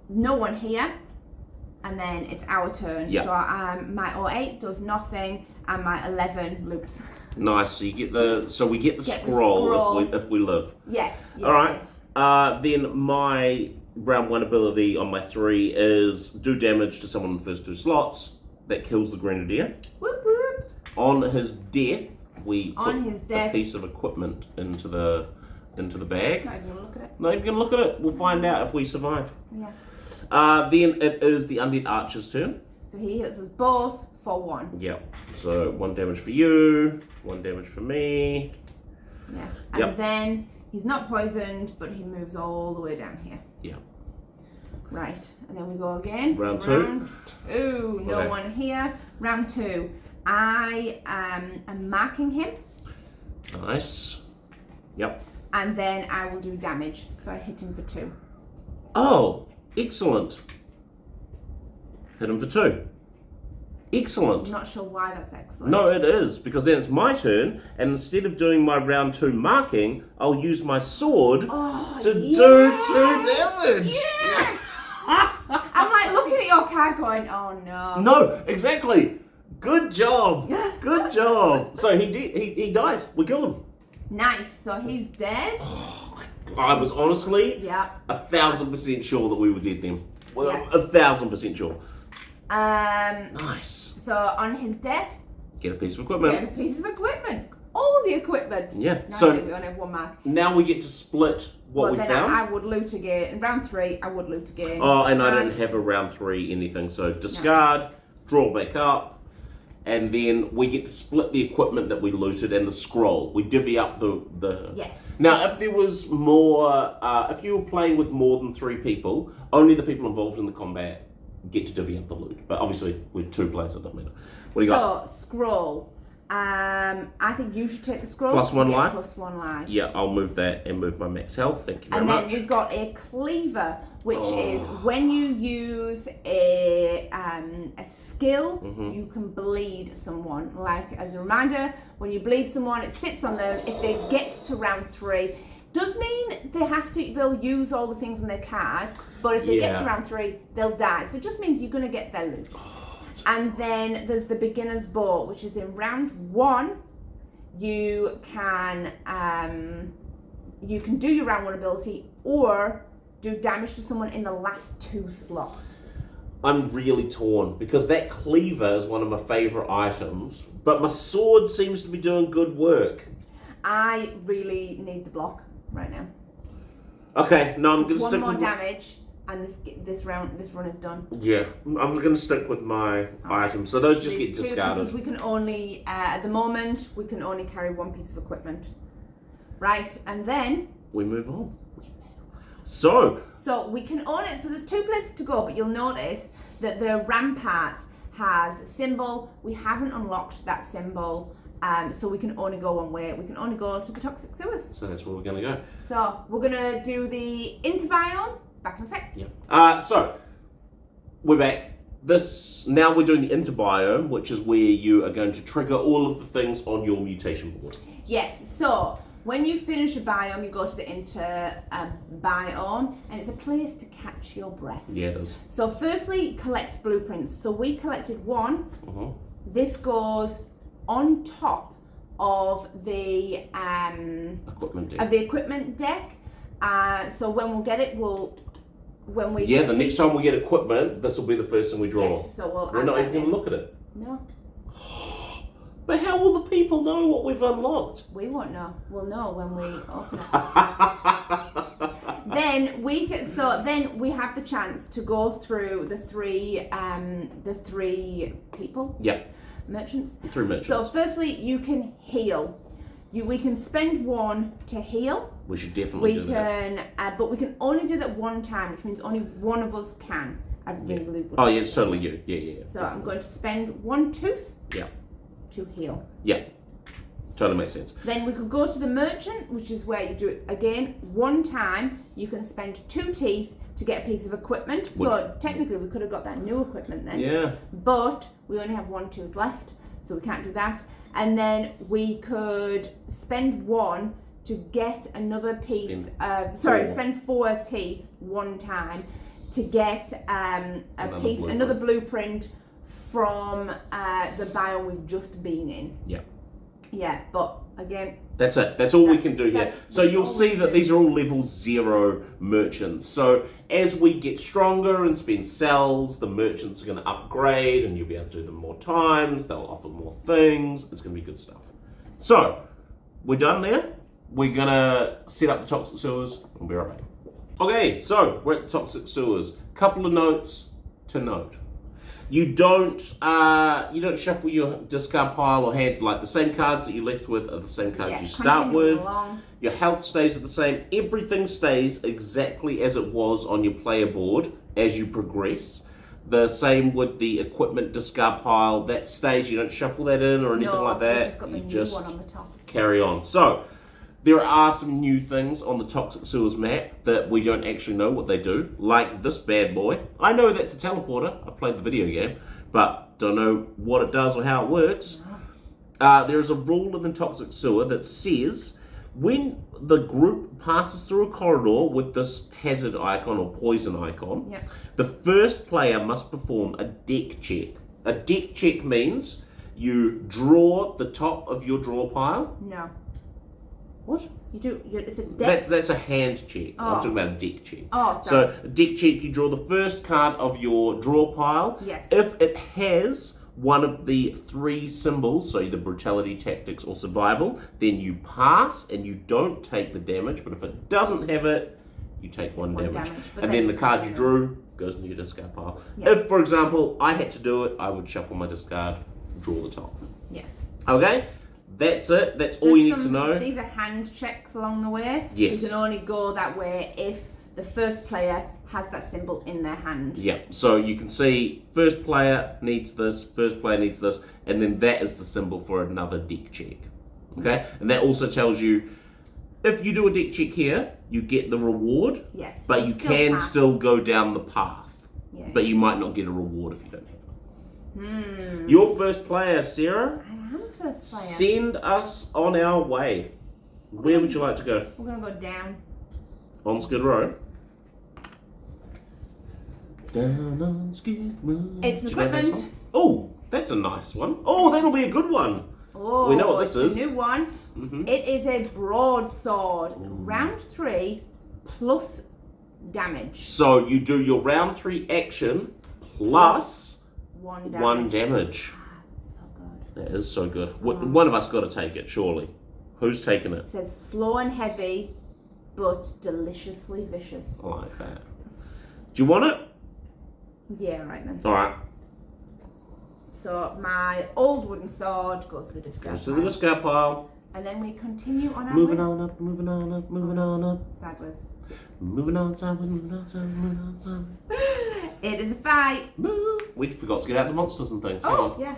no one here, and then it's our turn. Yep. So my 08 does nothing, and my 11 loops. Nice. So you get the we get the Get the scroll, scroll. if we live. Yes. Yeah, All right. Then my round 1 ability on my 3 is do damage to someone in the first 2 slots. That kills the grenadier. Whoop whoop. On his death, we put death. a piece of equipment into the bag. Not even gonna look at it. Not even gonna look at it. We'll find out if we survive. Yes. Then it is the undead archer's turn. So he hits us both for 1. Yep. So 1 damage for you, 1 damage for me. Yes. And Yep. then he's not poisoned, but he moves all the way down here. Yeah. Right, and then we go again. Round 2. Round 2. No Okay. one here. Round 2. I am marking him, Nice. Yep. and then I will do damage. So I hit him for 2. Oh, excellent. Hit him for 2. Excellent. I'm not sure why that's excellent. No, it is, because then it's my turn, and instead of doing my round 2 marking, I'll use my sword Oh, to do yes! 2 damage. Yes! I'm like looking card going, oh no. No, exactly. Good job. Good job. So he dies. We kill him. Nice. So he's dead. I was honestly Yeah. 1,000% sure that we were dead then. Well, Yeah. 1,000% sure. Nice. So on his death, Get a piece of equipment. get a piece of equipment. All the equipment. Yeah. No, So I think we only have one mark. now we get to split what we then found. I would loot again. In round 3, I would loot again. Oh, and I don't have a round 3 anything. So discard, draw back up, and then we get to split the equipment that we looted and the scroll. We divvy up the. Yes. Now, if there was more, if you were playing with more than 3 people, only the people involved in the combat get to divvy up the loot. But obviously, with 2 players, it doesn't matter. What do you got? So scroll. I think you should take the scroll. Plus 1 life? Plus 1 life. Yeah, I'll move that and move my max health. Thank you very And much. then we got a cleaver, which is when you use a skill, you can bleed someone. Like, as a reminder, when you bleed someone, it sits on them. If they get to round 3, does mean they'll use all the things on their card, but if they get to round 3, they'll die. So it just means you're going to get their loot. And then there's the beginner's bow, which is in round 1. You can do your round 1 ability or do damage to someone in the last 2 slots. I'm really torn because that cleaver is one of my favourite items, but my sword seems to be doing good work. I really need the block right now. Okay, no, I'm going to One stick more with damage, and this run is done. Yeah, I'm going to stick with my items. So those just get discarded. Because we can only, at the moment, we can only carry 1 piece of equipment. Right, and then We move on. So we can own it. So there's 2 places to go, but you'll notice that the ramparts has a symbol. We haven't unlocked that symbol, so we can only go one way. We can only go to the toxic sewers. So that's where we're going to go. So we're gonna do the interbiome. Back in a sec. Yeah. So we're back. Now we're doing the interbiome, which is where you are going to trigger all of the things on your mutation board. Yes. So when you finish a biome, you go to the biome, and it's a place to catch your breath. Yeah, it is. So firstly, collect blueprints. So we collected 1. This goes on top of the equipment deck. So when we'll get it, the next time we get equipment, this will be the first thing we draw. Yes, so we're not even going to look at it. No. But how will the people know what we've unlocked? We won't know. We'll know when we open it. Then we have the chance to go through the three people. Yeah. Merchants. 3 merchants. So firstly, you can heal. We can spend 1 to heal. We should definitely do that. But we can only do that 1 time, which means only one of us can. Oh yeah, it's totally you. Yeah. So I'm going to spend 1 tooth. Yeah. To heal. Yeah. Totally makes sense. Then we could go to the merchant, which is where you do it again 1 time. You can spend 2 teeth to get a piece of equipment. So technically we could have got that new equipment then. Yeah. But we only have 1 tooth left, so we can't do that. And then we could spend 1 to get another piece spend 4 teeth 1 time to get another blueprint from the biome we've just been in. Yeah. Yeah, but again, that's it. That's all we can do here. So you'll see that these are all level 0 merchants. So as we get stronger and spend cells, the merchants are going to upgrade and you'll be able to do them more times. They'll offer more things. It's going to be good stuff. So we're done there. We're going to set up the toxic sewers and we'll be right back. Okay, so we're at the toxic sewers. Couple of notes to note. You don't shuffle your discard pile or hand. Like the same cards that you left with are the same cards you start with. Your health stays the same. Everything stays exactly as it was on your player board as you progress. The same with the equipment discard pile. That stays. You don't shuffle that in or anything like that. You just got the new one on the top. Carry on. So there are some new things on the Toxic Sewers map that we don't actually know what they do, like this bad boy. I know that's a teleporter. I played the video game, but don't know what it does or how it works. There's a rule in the Toxic Sewer that says When the group passes through a corridor with this hazard icon or poison icon, Yep. the first player must perform a deck check. A deck check means you draw the top of your draw pile. No. What? You do. It's a deck. That's a hand check. Oh. I'm talking about a deck check. Oh, So sorry. a deck check, you draw the first card of your draw pile. Yes. If it has one of the 3 symbols, so either brutality, tactics, or survival, then you pass and you don't take the damage. But if it doesn't have it, you take one damage. But And then the card you drew goes into your discard pile. Yeah. If, for example, I had to do it, I would shuffle my discard, draw the top. Yes. Okay? That's it. That's all you need to know. These are hand checks along the way. Yes. So you can only go that way if the first player has that symbol in their hand. Yeah, so you can see first player needs this, first player needs this, and then that is the symbol for another deck check. Okay? And that also tells you if you do a deck check here, you get the reward, Yes. but you still can pass. still go down the path. Yeah. But you might not get a reward if you don't have it. Your first player, Sarah, I am first player. send us on our way. Where would you like to go? We're gonna go down. On Skid Row? Down on Skid Row. It's Do you know that equipment. song? Oh, that's a nice one. Oh, that'll be a good one. Oh, We know what this it's is. a new one. Mhm. It is a broadsword. Round 3 plus damage. So you do your round 3 action plus 1 damage. 1 damage. Ah, that's so good. That is so good. One of us got to take it, surely. Who's taking it? It says slow and heavy, but deliciously vicious. I like that. Do you want it? Yeah, right then. All right. So my old wooden sword goes to the discard So pile. the discard pile. And then we continue on our Moving way. on up, moving on up, moving on up. Sideways. Moving on sideways, moving on sideways, moving on sideways. It is a fight. Move. We forgot to get out the monsters and things. Hang Oh, on. yeah.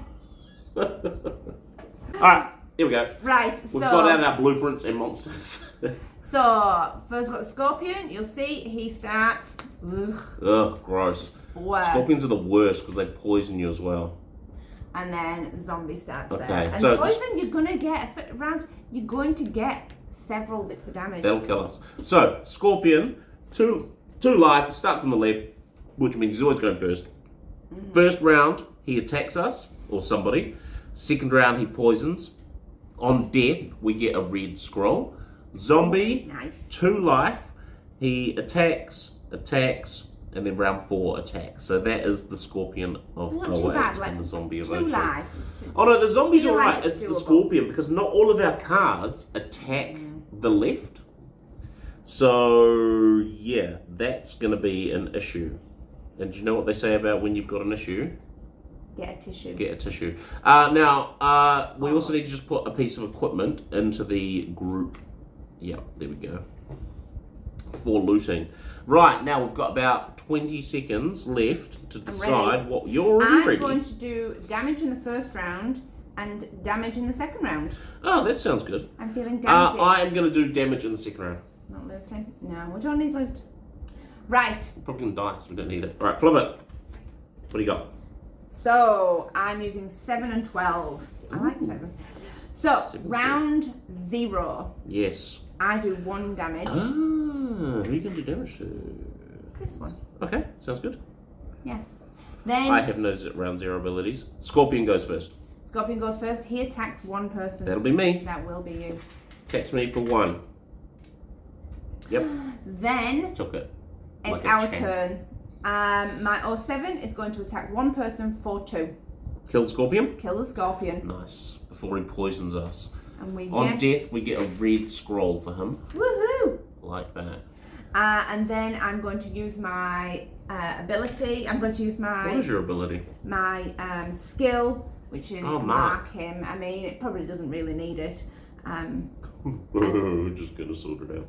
All right, here we go. Right, We've got out so our blueprints and monsters. first we've got the scorpion. You'll see he starts. Ugh, gross. Where? Scorpions are the worst because they poison you as well. And then zombie starts Okay, there. And so poison, you're gonna get you're going to get several bits of damage. That'll kill us. So, Scorpion, two life, starts on the left, which means he's always going first. First round, he attacks us, or somebody. Second round, he poisons. On death, we get a red scroll. Zombie, Nice. 2 life, he attacks, and then round 4 attacks. So that is the Scorpion of Not too bad, 08 like and the Zombie of 2 02. life. Oh no, the zombie's feel like alright. it's It's the doable. Scorpion because not all of our cards attack the left. So yeah, that's going to be an issue. And do you know what they say about when you've got an issue? Get a tissue. Get a tissue. Now, we also need to just put a piece of equipment into the group. Yeah, there we go. For looting. Right, now we've got about 20 seconds left to decide what you're already I'm ready. going to do damage in the first round and damage in the second round. Oh, that sounds good. I'm feeling damaging. I am going to do damage in the second round. Not looting. No, we don't need loot. Right. We're probably going to die, so we don't need it. Alright, flip it. What do you got? So I'm using 7 and 12. I like 7. So 7's round 0, Yes. I do 1 damage. Who are you going to do damage to? This one. Okay, sounds good. Yes. Then I have no round 0 abilities. Scorpion goes first. Scorpion goes first. He attacks 1 person. That'll be me. That will be you. Attacks me for 1. Yep, Then took it. it's Like a our champ. turn. My 07 is going to attack 1 person for 2. Kill the Scorpion. Kill the scorpion. Nice. Before he poisons us. And we On get... death, we get a red scroll for him. Woohoo! Like that. And then I'm going to use my ability. I'm going to use What is my your ability? skill, which is Oh, mark him. I mean, it probably doesn't really need it. We're just going to sort it out.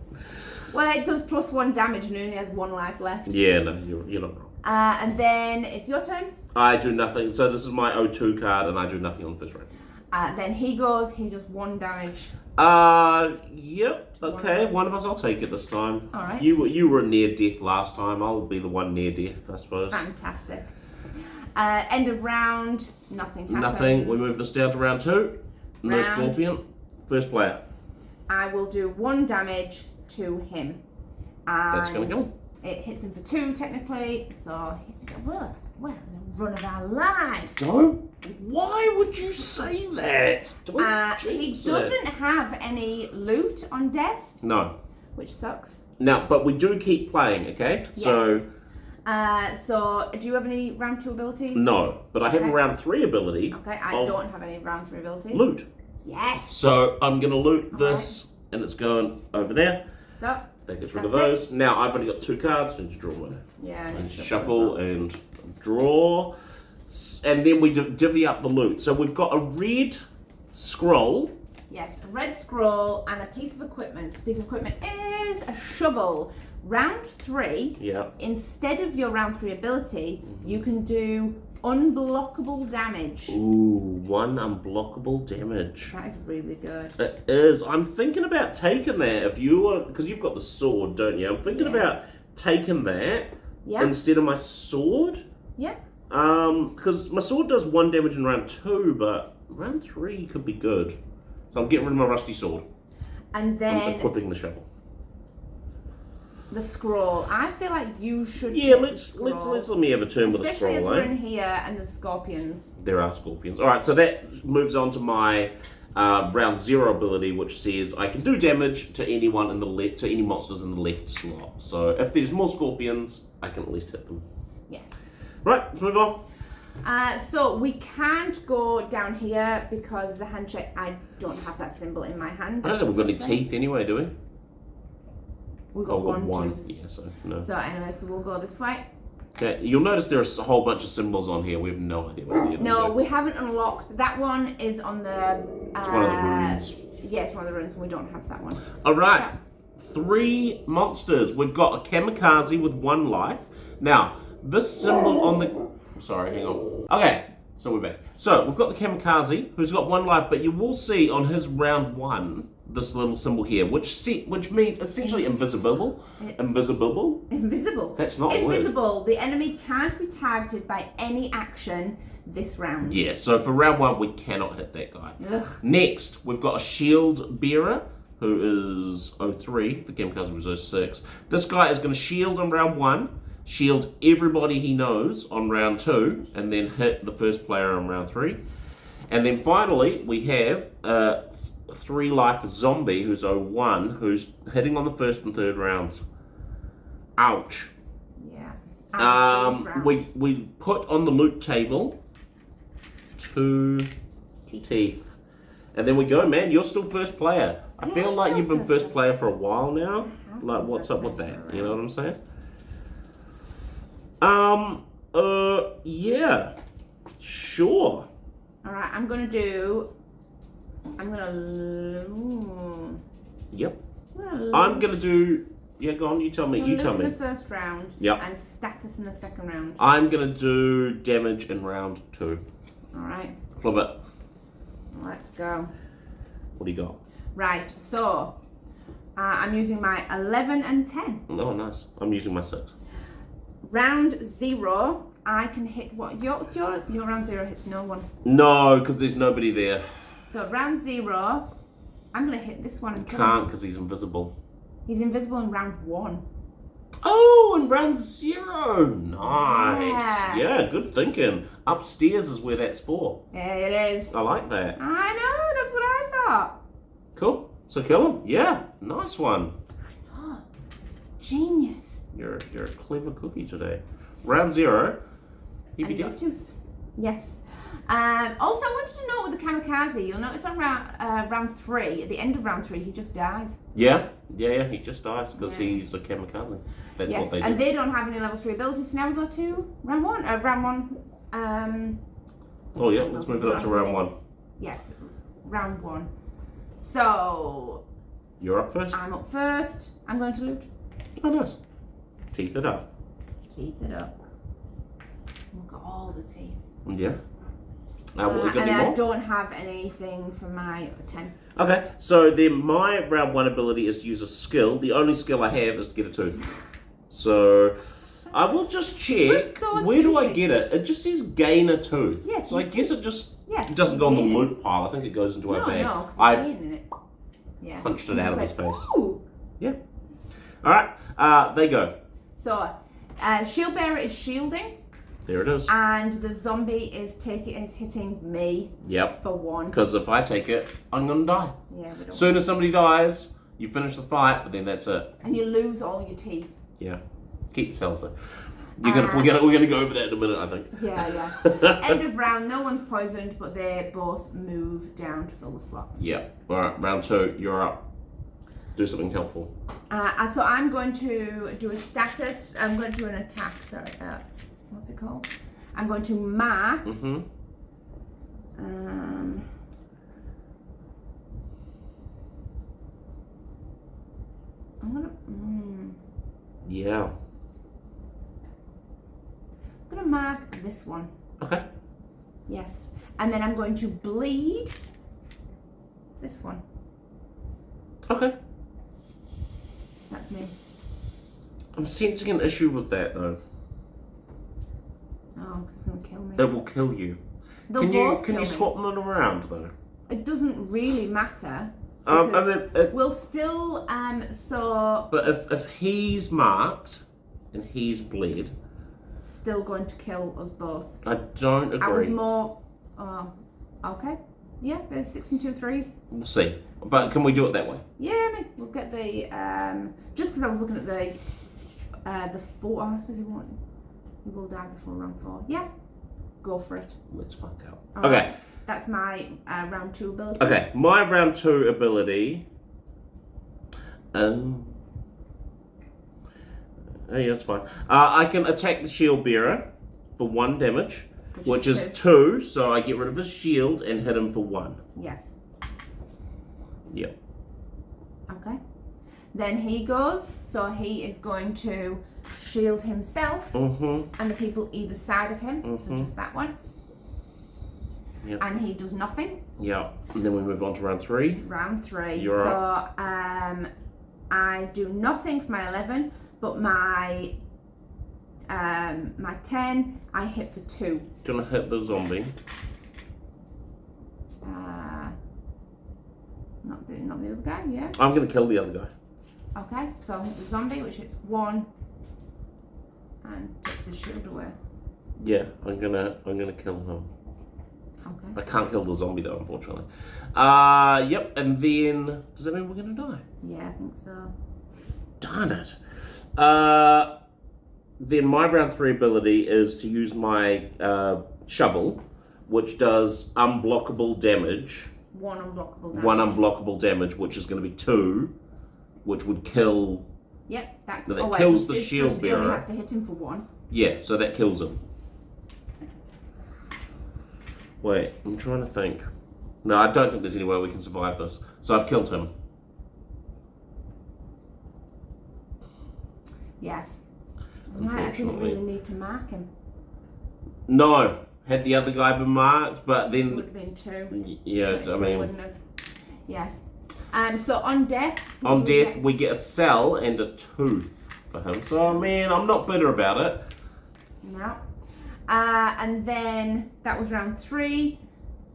Well, it does plus 1 damage and only has 1 life left. Yeah, no, you're not wrong. And then it's your turn. I do nothing. So this is my O2 card, and I do nothing on the first round. Then he goes. He does 1 damage. Yep. Okay, one of us. I'll take it this time. All right. You were near death last time. I'll be the one near death, I suppose. Fantastic. End of round. Nothing happens. Nothing. We move this down to round 2. No Round. Scorpion. First player. I will do 1 damage to him. And That's going to kill him. it hits him for 2 technically, so we're on the run of our life. Why would you say that? He doesn't have any loot on death. No. Which sucks. Now, but we do keep playing, okay? Yes. So do you have any round 2 abilities? no, but I have a round 3 ability. Okay, I don't have any round 3 abilities. Loot. Yes. So I'm going to loot this, and it's going over there. So That gets rid of those. Now I've only got 2 cards, so just draw one. yeah. And shuffle and draw. And then we divvy up the loot. So we've got a red scroll. Yes, a red scroll and a piece of equipment. The piece of equipment is a shovel. Round 3, instead of your round 3 ability, you can do unblockable damage. Ooh, 1 unblockable damage. That is really good. It is. I'm thinking about taking that if you were, because you've got the sword, don't you? I'm thinking about taking that instead of my sword. Yeah. Because my sword does 1 damage in round 2, but round 3 could be good. So I'm getting rid of my rusty sword. And then I'm equipping the shovel. The scroll. I feel like you should. Yeah, let's let me have a turn with a scroll. Especially as we're in here and the scorpions. There are scorpions. All right, so that moves on to my round 0 ability, which says I can do damage to anyone in the left, to any monsters in the left slot. So if there's more scorpions, I can at least hit them. Yes. Right, let's move on. So we can't go down here because the handshake. I don't have that symbol in my hand. I don't think we've got any teeth anyway, do we? We've got one tooth. Yeah, so no. So anyway, so we'll go this way. Okay, you'll notice there's a whole bunch of symbols on here. We have no idea what they are. No, we haven't unlocked. That one is on the... it's one of the runes. Yes, one of the runes. We don't have that one. All right. 3 monsters. We've got a kamikaze with 1 life. Now, this symbol on the... Sorry, hang on. Okay, so we're back. So, we've got the kamikaze, who's got 1 life, but you will see on his round 1, this little symbol here, which means essentially invisible. Invisible? Invisible. That's not a word. Invisible. The enemy can't be targeted by any action this round. Yeah, so for round 1, we cannot hit that guy. Ugh. Next, we've got a shield bearer, who is 03. The kamikaze was 06. This guy is going to shield on round 1, shield everybody he knows on round 2, and then hit the first player on round 3. And then finally, we have 3 life zombie, who's 01, who's hitting on the 1st and 3rd rounds. Ouch. Yeah. We put on the loot table 2 teeth. And then we go, man, you're still first player. I feel like you've been first player for a while now. Like, what's up with that? You know what I'm saying? Yeah. Sure. Alright, I'm gonna... Yep. I'm gonna do... Yeah, go on, you tell me. You tell me. In the first round. Yep. And status in the second round. I'm gonna do damage in round 2. Alright. Flip it. Let's go. What do you got? Right, so I'm using my 11 and 10. Oh, nice. I'm using my 6. Round 0, I can hit what? Your round 0 hits no one. No, because there's nobody there. So round 0, I'm going to hit this one. Can't because he's invisible. He's invisible in round 1. Oh, in round 0. Nice. Yeah, good thinking. Upstairs is where that's for. Yeah, it is. I like that. I know, that's what I thought. Cool. So kill him. Yeah, nice one. I know. Genius. You're a clever cookie today. Round 0. And you got a tooth. Yes. Also, I wanted to note with the kamikaze, you'll notice on round 3, at the end of round 3, he just dies. Yeah, he just dies because he's a kamikaze. That's what they do. And they don't have any level 3 abilities, so now we go to round 1. Oh yeah, let's move it up to round 1. Yes, round 1. So... You're up first? I'm up first. I'm going to loot. Oh, nice. Teeth it up. Teeth it up. Look at all the teeth. Yeah. What we got and any more? I don't have anything for my 10. Okay, so then my round 1 ability is to use a skill. The only skill I have is to get a tooth. So I will just check. So where do I get it? It just says gain a tooth. Yes. So I guess it just it doesn't go on the loot pile. I think it goes into our bag. No, because it's in it. Yeah. Punched it out of his face. Ooh. Yeah. Alright, they go. So, shield bearer is shielding. There it is. And the zombie is hitting me. Yep. For 1. Because if I take it, I'm gonna die. Yeah, we don't. Soon as somebody dies, you finish the fight, but then that's it. And you lose all your teeth. Yeah. Keep the cells though. We're gonna go over that in a minute, I think. Yeah. End of round, no one's poisoned, but they both move down to fill the slots. Yeah. Alright, round 2, you're up. Do something helpful. And so I'm going to do a status. I'm going to do an attack. Sorry. What's it called? I'm going to mark. Mm-hmm. I'm gonna. Yeah. I'm gonna mark this one. Okay. Yes. And then I'm going to bleed this one. Okay. That's me. I'm sensing an issue with that though. Oh, because it's gonna kill me. It will kill you. They'll Can both you kill swap them around though? It doesn't really matter. We'll still But if he's marked and he's bled, still going to kill us both. I don't agree. I was more. Okay. Yeah, there's 6 and 2 threes. We'll see. But can we do it that way? Yeah, I mean, we'll get the just because I was looking at the 4. I suppose he will die before round 4. Yeah, go for it. Let's find out. All Okay. right. That's my round 2 ability. Okay, my round 2 ability. Yeah, that's fine. I can attack the shield bearer for 1 damage, which is 2. So I get rid of his shield and hit him for 1. Yes. Yep. Okay. Then he goes. So he is going to shield himself and the people either side of him. So just that one. Yep. And he does nothing. Yeah. And then we move on to round 3. Round 3. You're so up. I do nothing for my 11, but my 10 I hit for 2. Gonna hit the zombie. Not the other guy, yeah. I'm gonna kill the other guy. Okay, so I'll hit the zombie, which hits 1 and takes his shield away. Yeah, I'm gonna kill him. Okay. I can't kill the zombie though, unfortunately. Yep, and then does that mean we're gonna die? Yeah, I think so. Darn it. Then my round 3 ability is to use my shovel, which does unblockable damage. 1 unblockable damage. 1 unblockable damage, which is going to be 2, which would kill. Yep, that kills the shield bearer. He only has to hit him for 1. Yeah, so that kills him. Wait, I'm trying to think. No, I don't think there's any way we can survive this. So I've killed him. Yes. Unfortunately. I didn't really need to mark him. No, had the other guy been marked, but then It would have been 2. Yeah, But I it mean, wouldn't have. Yes. So on death. we get a cell and a tooth for him. So I mean, I'm not bitter about it. No. And then that was round 3.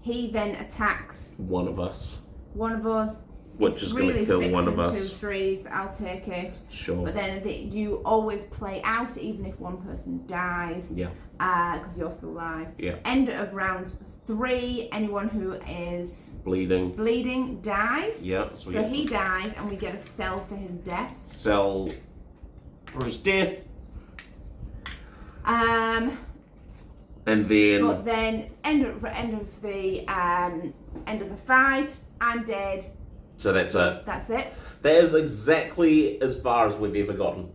He then attacks One of us. one of us. Which it's is going to really kill 6 one of and us. 2 threes. I'll take it. Sure. But then you always play out, even if one person dies. Yeah. Because you're still alive. Yeah. End of round 3. Anyone who is bleeding dies. Yeah. So he dies, and we get a cell for his death. Cell for his death. And then. But then end of the fight. I'm dead. So that's it. That's it. That is exactly as far as we've ever gotten.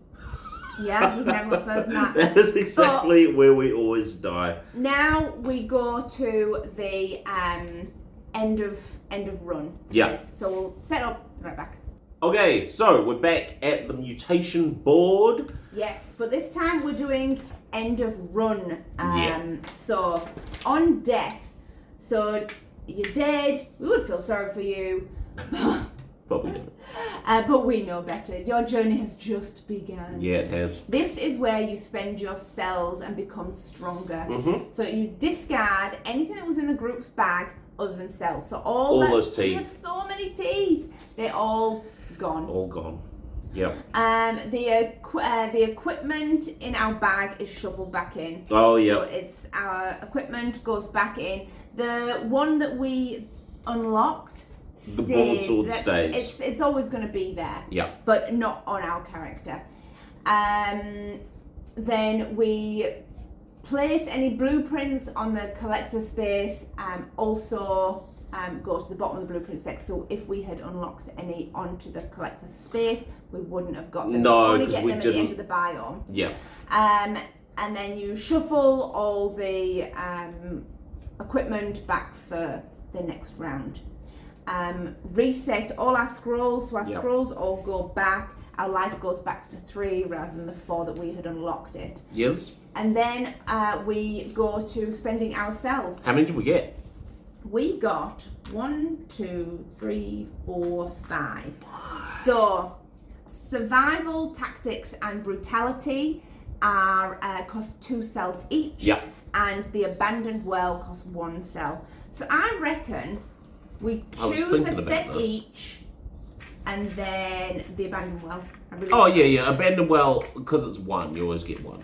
Yeah, we've never got further than that. That is exactly where we always die. Now we go to the end of run. Yeah. Yes. So we'll set up right back. Okay, so we're back at the mutation board. Yes, but this time we're doing end of run. Yeah. So on death. So you're dead. We would feel sorry for you. But we don't. But we know better. Your journey has just begun. Yeah, it has. This is where you spend your cells and become stronger. Mm-hmm. So you discard anything that was in the group's bag other than cells. So all those teeth. There's so many teeth. They're all gone. All gone. Yep. The equipment in our bag is shuffled back in. Oh, yeah. So it's our equipment goes back in. The one that we unlocked The broadsword stays. It's always going to be there. Yeah. But not on our character. Then we place any blueprints on the collector space. Also. Go to the bottom of the blueprint deck. So if we had unlocked any onto the collector space, we wouldn't have got them. No, only because get we them didn't. at the end of the biome. Yeah. And then you shuffle all the equipment back for the next round. Reset all our scrolls, so our scrolls all go back. Our life goes back to 3 rather than the 4 that we had unlocked it. Yes. And then we go to spending our cells. How many did we get? We got 1, 2, 3, 4, 5. So, survival, tactics, and brutality are cost 2 cells each. Yeah. And the abandoned well costs 1 cell. So I reckon we choose a set each, and then the abandoned well. Abandoned well, because it's 1, you always get 1.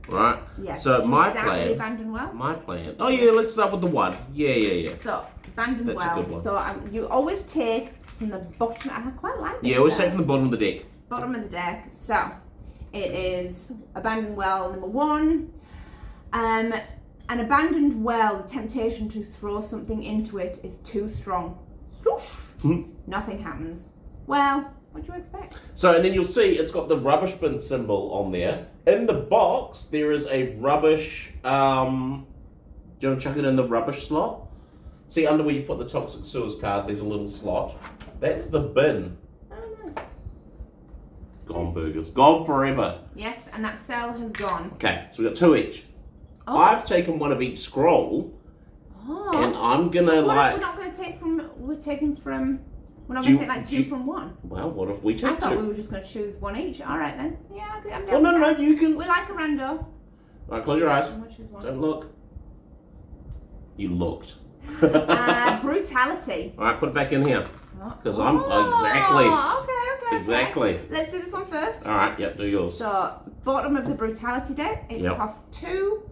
Right? Yeah. So Should my we start with the plan. abandoned well? My plan. Oh yeah, let's start with the 1. Yeah. So abandoned That's a good well. one. So you always take from the bottom. And I quite like this. Yeah, always take from the bottom of the deck. Bottom of the deck. So it is abandoned well number 1. An abandoned well, the temptation to throw something into it is too strong. Swoosh. Nothing happens. Well, what do you expect? So, and then you'll see it's got the rubbish bin symbol on there. In the box, there is a rubbish. Do you want to chuck it in the rubbish slot? See, under where you put the toxic sewers card, there's a little slot. That's the bin. Oh, nice. Gone burgers. Gone forever. Yes, and that cell has gone. Okay, so we got 2 each. Oh. I've taken 1 of each scroll, and I'm gonna What like. if we're not going to take from? We're taking from. We're not Do going to you- take like do 2 you- from 1. Well, what if we I take thought 2? we were just going to choose 1 each. All right then. Yeah, I'm down. Oh no, with that. you can. We like a rando. All right, close your eyes. We'll choose 1. Don't look. You looked. Brutality. All right, put it back in here. Because I'm Okay. Exactly. Let's do this one first. All right, yep, do yours. So, bottom of the brutality deck, it Yep. costs 2.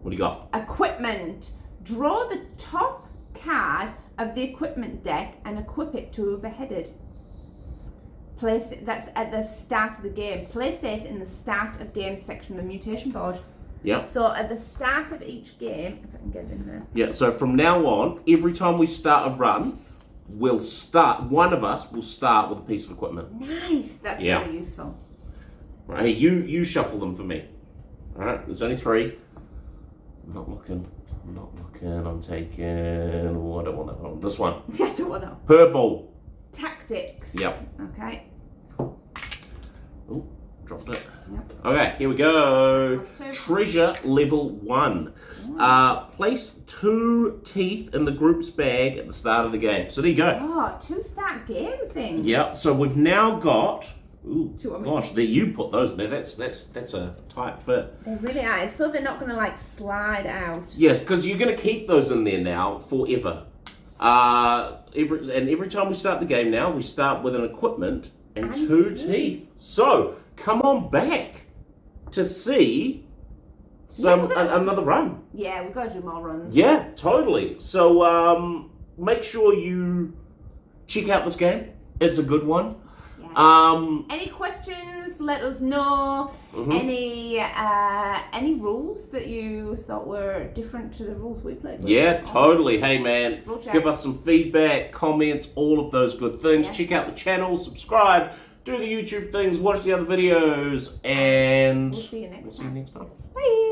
What do you got? Equipment. Draw the top card of the equipment deck and equip it to a beheaded. Place that's at the start of the game. Place this in the start of game section of the mutation board. Yep. So at the start of each game, if I can get it in there. Yeah, so from now on, every time we start a run, one of us will start with a piece of equipment. Nice. That's Yeah. very useful. Right, hey, you shuffle them for me. All right, there's only 3. I'm not looking. I'm taking. Oh, I don't want that one. This one. That's what though. Purple. Tactics. Yep. Okay. Oh, dropped it. Yep. Okay, here we go. +2. Treasure level 1. Place 2 teeth in the group's bag at the start of the game. So there you go. Oh, 2 start game thing. Yeah, so we've now got. Ooh, 2 on gosh, there you put those in there. That's a tight fit. They really are. So they're not going to like slide out. Yes, because you're going to keep those in there now forever. Every time we start the game now, we start with an equipment and 2 teeth. So come on back to see another run. Yeah, we've got to do more runs. Yeah, totally. So make sure you check out this game. It's a good one. Yes. Any questions? Let us know. Mm-hmm. Any rules that you thought were different to the rules we played with? Yeah, totally. Hey, man, We'll check. give us some feedback, comments, all of those good things. Yes. Check out the channel, subscribe, do the YouTube things, watch the other videos, and We'll see you next time. Bye.